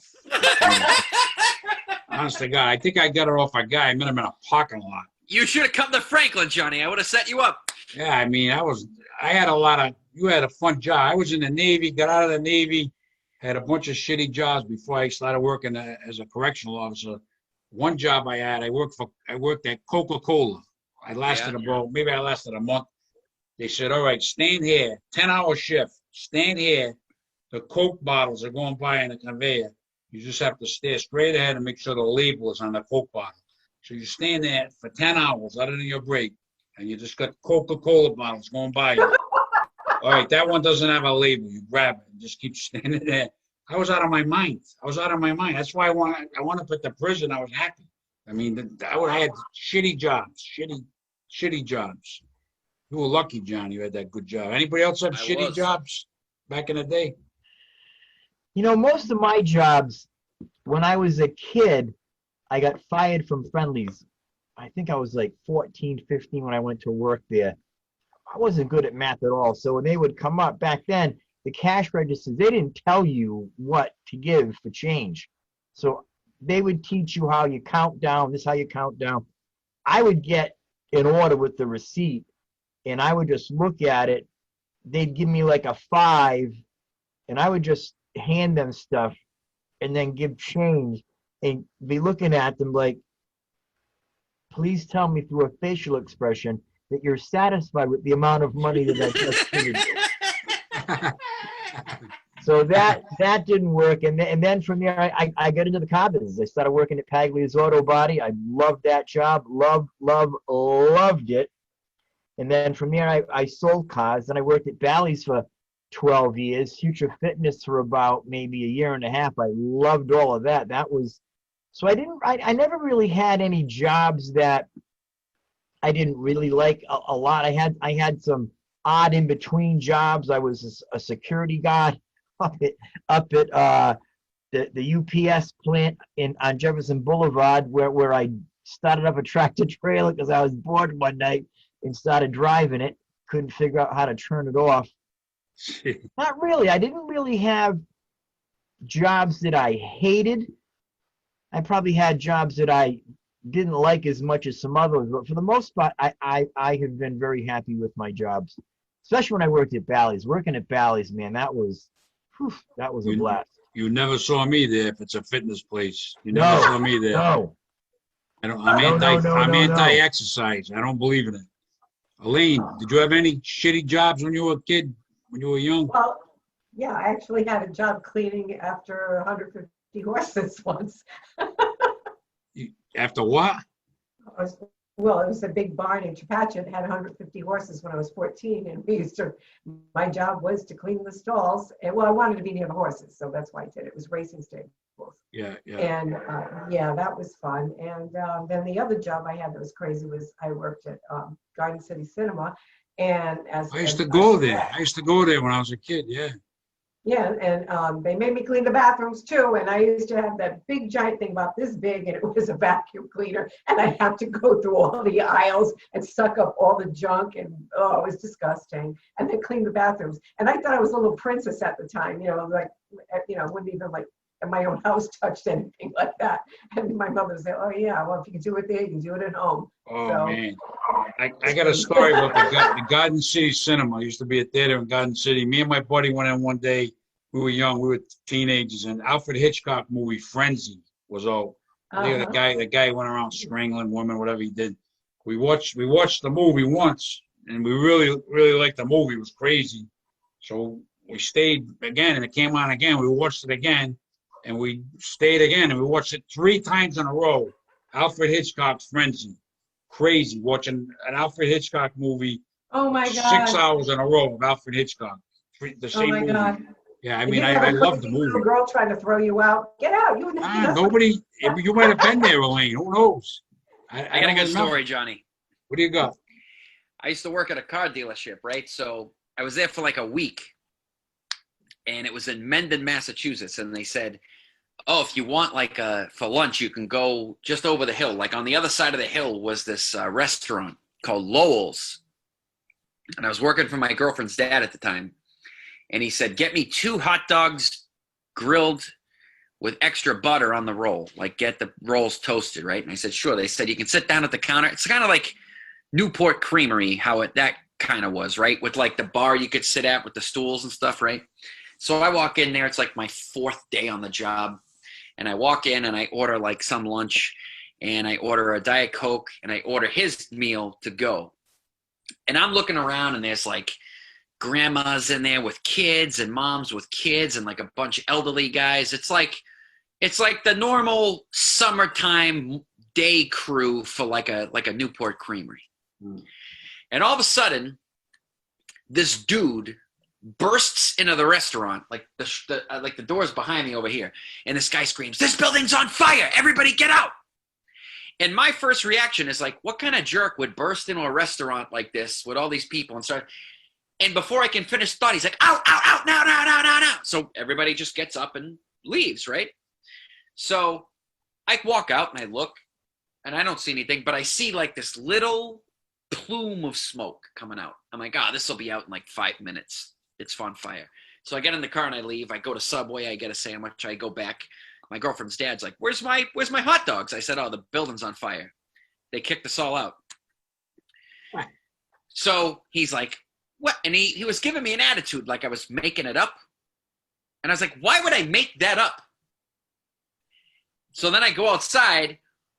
Honest to God, I think I got it off a guy. I met him in a parking lot. You should have come to Franklin, Johnny. I would have set you up. Yeah, I mean, you had a fun job. I was in the Navy, got out of the Navy, had a bunch of shitty jobs before I started working as a correctional officer. One job I had, I worked at Coca-Cola. I lasted maybe I lasted a month. They said, all right, stand here, 10-hour shift, stand here. The Coke bottles are going by on the conveyor. You just have to stare straight ahead and make sure the label is on the Coke bottle. So you stand there for 10 hours other than your break, and you just got Coca-Cola bottles going by you. All right, that one doesn't have a label. You grab it and just keep standing there. I was out of my mind. That's why I wanted to put the prison. I was happy. I mean, I had shitty jobs, shitty jobs. You were lucky, John. You had that good job. Anybody else have shitty jobs back in the day? You know, most of my jobs, when I was a kid, I got fired from Friendlies. I think I was like 14, 15 when I went to work there. I wasn't good at math at all. So when they would come up back then, the cash registers, they didn't tell you what to give for change. So they would teach you how you count down, this is how you count down. I would get an order with the receipt, and I would just look at it. They'd give me like a 5, and I would just hand them stuff and then give change and be looking at them like, please tell me through a facial expression that you're satisfied with the amount of money that I just given you. So that didn't work, and then from there I got into the car business. I started working at Paglia's Auto Body. I loved that job, loved it. And then from there I sold cars. Then I worked at Bally's for 12 years, Future Fitness for about maybe a year and a half. I loved all of that. That was, so I never really had any jobs that I didn't really like a lot. I had some odd in between jobs. I was a security guard up at the UPS plant on Jefferson Boulevard, where I started up a tractor trailer because I was bored one night and started driving it. Couldn't figure out how to turn it off. Not really. I didn't really have jobs that I hated. I probably had jobs that I didn't like as much as some others, but for the most part, I have been very happy with my jobs, especially when I worked at Bally's. Working at Bally's, man, that was a blast. You never saw me there if it's a fitness place. You never saw me there. No. I'm anti-exercise. I don't believe in it. Elaine, did you have any shitty jobs when you were a kid, when you were young? Well, yeah, I actually had a job cleaning after 150 horses once. After what? It was a big barn in Chepachet. It had 150 horses when I was 14, and my job was to clean the stalls. And I wanted to be near the horses, so that's why I did it. It was racing stables. Yeah. And that was fun. And then the other job I had that was crazy was I worked at Garden City Cinema, and I used to go there. I used to go there when I was a kid. Yeah. Yeah, and they made me clean the bathrooms too. And I used to have that big giant thing about this big, and it was a vacuum cleaner. And I have to go through all the aisles and suck up all the junk, and it was disgusting. And then clean the bathrooms. And I thought I was a little princess at the time, wouldn't even like in my own house touched anything like that. And my mother would say, "Oh yeah, well if you can do it there, you can do it at home." Oh man, I got a story about the Garden City Cinema. It used to be a theater in Garden City. Me and my buddy went in one day. We were young. We were teenagers, and Alfred Hitchcock movie Frenzy was out. The guy went around strangling women, whatever he did. We watched the movie once, and we really liked the movie. It was crazy. So we stayed again, and it came on again. We watched it again, and we stayed again, and we watched it 3 times in a row. Alfred Hitchcock's Frenzy. Crazy watching an Alfred Hitchcock movie. Oh my God. 6 hours in a row of Alfred Hitchcock. The same movie. Oh my God. Yeah, I mean, I love the movie. Little girl trying to throw you out. Get out! Nobody. You might have been there, Elaine. Who knows? I got a good story, Johnny. What do you got? I used to work at a car dealership, right? So I was there for like a week, and it was in Mendon, Massachusetts. And they said, oh, if you want for lunch, you can go just over the hill. Like on the other side of the hill was this restaurant called Lowell's. And I was working for my girlfriend's dad at the time. And he said, get me 2 hot dogs grilled with extra butter on the roll. Like get the rolls toasted, right? And I said, sure. They said, you can sit down at the counter. It's kind of like Newport Creamery, that kind of was, right? With like the bar you could sit at with the stools and stuff, right? So I walk in there. It's like my 4th day on the job. And I walk in and I order like some lunch, and I order a Diet Coke, and I order his meal to go. And I'm looking around, and there's like grandmas in there with kids and moms with kids and like a bunch of elderly guys. It's like the normal summertime day crew for like a Newport Creamery. Mm. And all of a sudden, this dude bursts into the restaurant, like the door's behind me over here, and this guy screams, this building's on fire, everybody get out. And my first reaction is like, what kind of jerk would burst into a restaurant like this with all these people and before I can finish thought, he's like, out, now. So everybody just gets up and leaves, right? So I walk out and I look, and I don't see anything, but I see like this little plume of smoke coming out. I'm like, this will be out in like 5 minutes. It's on fire. So I get in the car and I leave. I go to Subway. I get a sandwich. I go back. My girlfriend's dad's like, where's my hot dogs? I said, oh, the building's on fire. They kicked us all out. What? So he's like, what? And he was giving me an attitude like I was making it up. And I was like, why would I make that up? So then I go outside.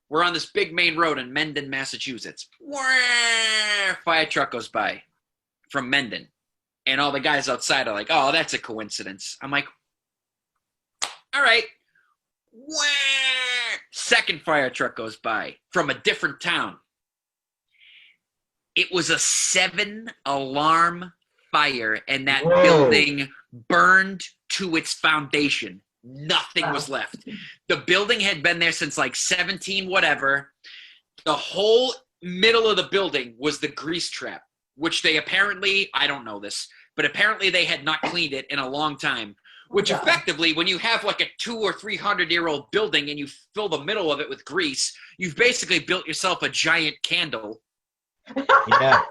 We're on this big main road in Mendon, Massachusetts. Fire truck goes by from Mendon. And all the guys outside are like, oh, that's a coincidence. I'm like, all right. Second fire truck goes by from a different town. It was a 7-alarm fire, and that building burned to its foundation. Nothing was left. The building had been there since like 17 whatever. The whole middle of the building was the grease trap, which they apparently, I don't know this, but apparently they had not cleaned it in a long time, which effectively, when you have like a 200 or 300-year-old building and you fill the middle of it with grease, you've basically built yourself a giant candle. Yeah.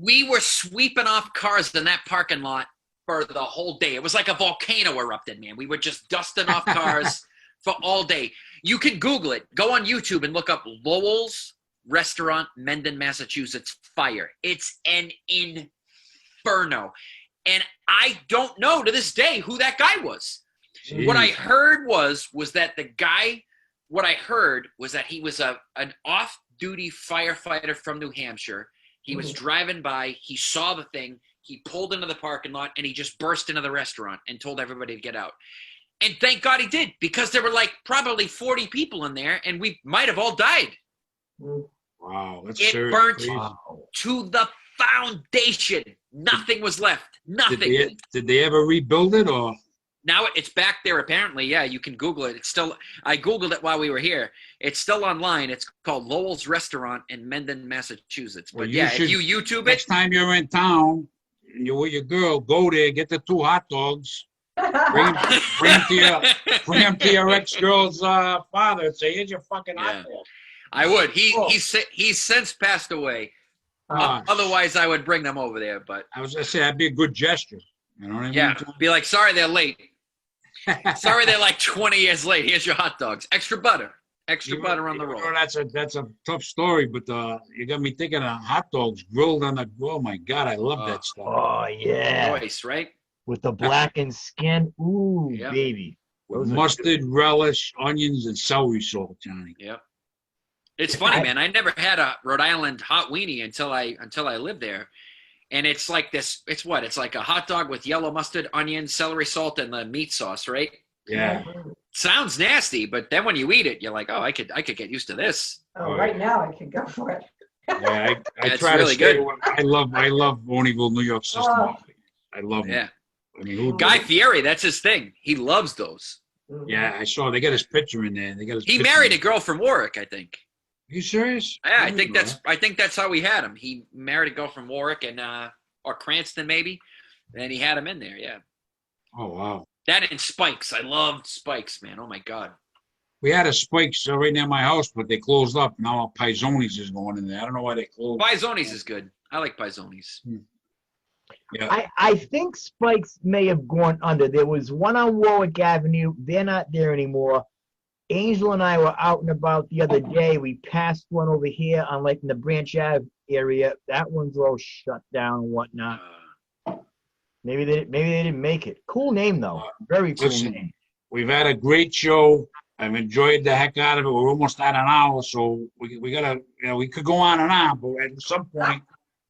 We were sweeping off cars in that parking lot for the whole day. It was like a volcano erupted, man. We were just dusting off cars for all day. You can Google it. Go on YouTube and look up Lowell's Restaurant, Mendon, Massachusetts, fire. It's an inferno. And I don't know to this day who that guy was. Jeez. What I heard was that the guy, what I heard was that he was an off-duty firefighter from New Hampshire. He was driving by. He saw the thing. He pulled into the parking lot, and he just burst into the restaurant and told everybody to get out. And thank God he did, because there were like probably 40 people in there, and we might have all died. Wow, that's it burnt to the foundation. Nothing was left. Nothing. Did they ever rebuild it, or? Now it's back there apparently. Yeah, you can Google it. It's still. I Googled it while we were here. It's still online. It's called Lowell's Restaurant in Mendon, Massachusetts. But yeah, if you YouTube it. Next time you're in town, you're with your girl, go there, get the 2 hot dogs. Bring him to your ex-girl's father and say, here's your fucking hot dog. I would. He's since passed away. Otherwise, I would bring them over there. But I was gonna say that'd be a good gesture. You know what I mean? Yeah. Be like, sorry they're late. Sorry they're like 20 years late. Here's your hot dogs. Extra butter. Extra butter on the roll. That's a tough story, but you got me thinking of hot dogs grilled on the. Oh my God, I love that stuff. Oh yeah. Choice, right? With the blackened skin. Ooh, yep. Baby. With mustard, relish, onions, and celery salt, Johnny. Yep. It's funny, man. I never had a Rhode Island hot weenie until I lived there. And it's like this. It's what? It's like a hot dog with yellow mustard, onions, celery salt, and the meat sauce, right? Yeah. Sounds nasty, but then when you eat it, you're like, oh, I could get used to this. Oh, right now I could go for it. Yeah, I try really to stay. Good. I love Boneyville, New York system. Oh. I love it. Yeah. I mean, Guy Fieri, that's his thing. He loves those. Yeah, I saw. They got his picture in there. He married a girl from Warwick, I think. You serious? Yeah, I think that's how we had him. He married a girl from Warwick and or Cranston maybe, and he had him in there. Yeah. Oh wow. That and Spikes. I loved Spikes, man. Oh my God. We had a Spikes right near my house, but they closed up. Now Pizonis is going in there. I don't know why they closed. Pizonis is good. I like Pizonis. Yeah. I think Spikes may have gone under. There was one on Warwick Avenue. They're not there anymore. Angel and I were out and about the other day. We passed one over here on like in the Branch Ave area. That one's all shut down and whatnot. Maybe they didn't make it. Cool name though. Very cool name. We've had a great show. I've enjoyed the heck out of it. We're almost at an hour, so we gotta, we could go on and on, but at some point,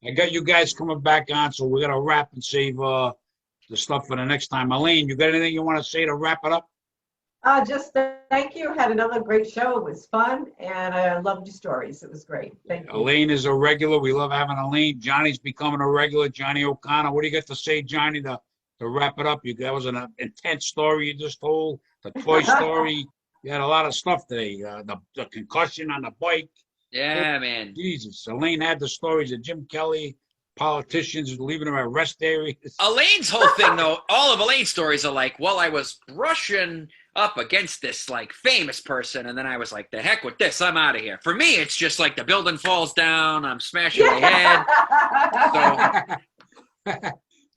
I got you guys coming back on, so we're gonna wrap and save the stuff for the next time. Elaine, you got anything you want to say to wrap it up? Just thank you. Had another great show. It was fun, and I loved your stories. It was great. Thank you. Elaine is a regular. We love having Elaine. Johnny's becoming a regular. Johnny O'Connor. What do you got to say, Johnny, to wrap it up? That was an intense story you just told. The Toy Story. You had a lot of stuff today. The concussion on the bike. Yeah, man. Jesus. Elaine had the stories of Jim Kelly, politicians leaving her at rest areas. Elaine's whole thing, though, all of Elaine's stories are like, well, I was brushing up against this like famous person, and then I was like, the heck with this, I'm out of here. For me, it's just like the building falls down, I'm smashing my head. So,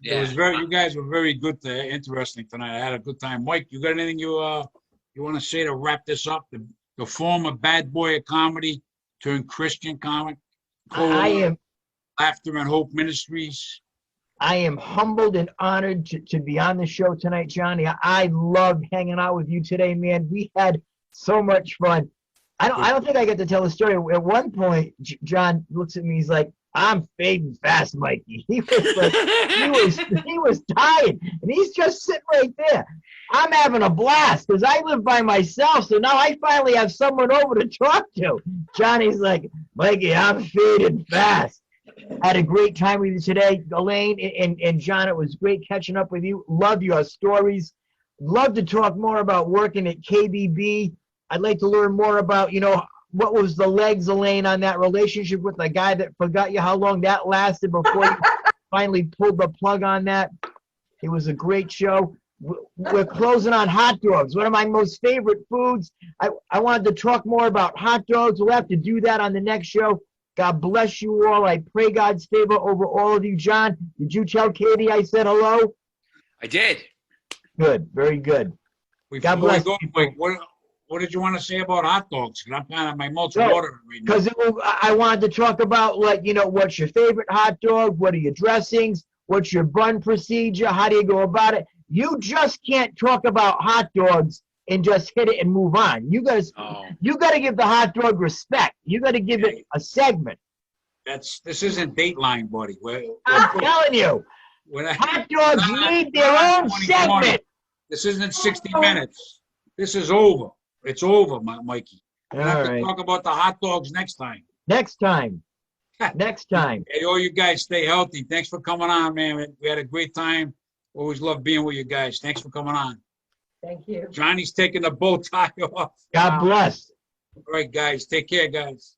yeah. It was you guys were very good, interesting tonight. I had a good time. Mike, you got anything you want to say to wrap this up? The former bad boy of comedy turned Christian comic. I am Laughter and Hope Ministries. I am humbled and honored to be on the show tonight, Johnny. I loved hanging out with you today, man. We had so much fun. I don't think I get to tell the story. At one point, John looks at me. He's like, "I'm fading fast, Mikey." He was like, he was tired, and he's just sitting right there. I'm having a blast because I live by myself, so now I finally have someone over to talk to. Johnny's like, "Mikey, I'm fading fast." Had a great time with you today, Elaine and John. It was great catching up with you. Love your stories. Love to talk more about working at KBB. I'd like to learn more about, what was the legs, Elaine, on that relationship with the guy that forgot you, how long that lasted before you finally pulled the plug on that. It was a great show. We're closing on hot dogs, one of my most favorite foods. I wanted to talk more about hot dogs. We'll have to do that on the next show. God bless you all. I pray God's favor over all of you. John, did you tell Katie I said hello? I did. Good. Very good. God bless you. Mike, what did you want to say about hot dogs? Because I'm kind of my mouth's watering right now. Because I wanted to talk about, what's your favorite hot dog? What are your dressings? What's your bun procedure? How do you go about it? You just can't talk about hot dogs and just hit it and move on. You got to give the hot dog respect. You got to give it a segment. This isn't Dateline, buddy. I'm telling you, hot dogs need their own segment. This isn't 60 minutes. This is over. It's over, Mikey. We'll have to talk about the hot dogs next time. Next time. Hey, all you guys stay healthy. Thanks for coming on, man. We had a great time. Always love being with you guys. Thanks for coming on. Thank you. Johnny's taking the bow tie off. God bless. All right, guys. Take care, guys.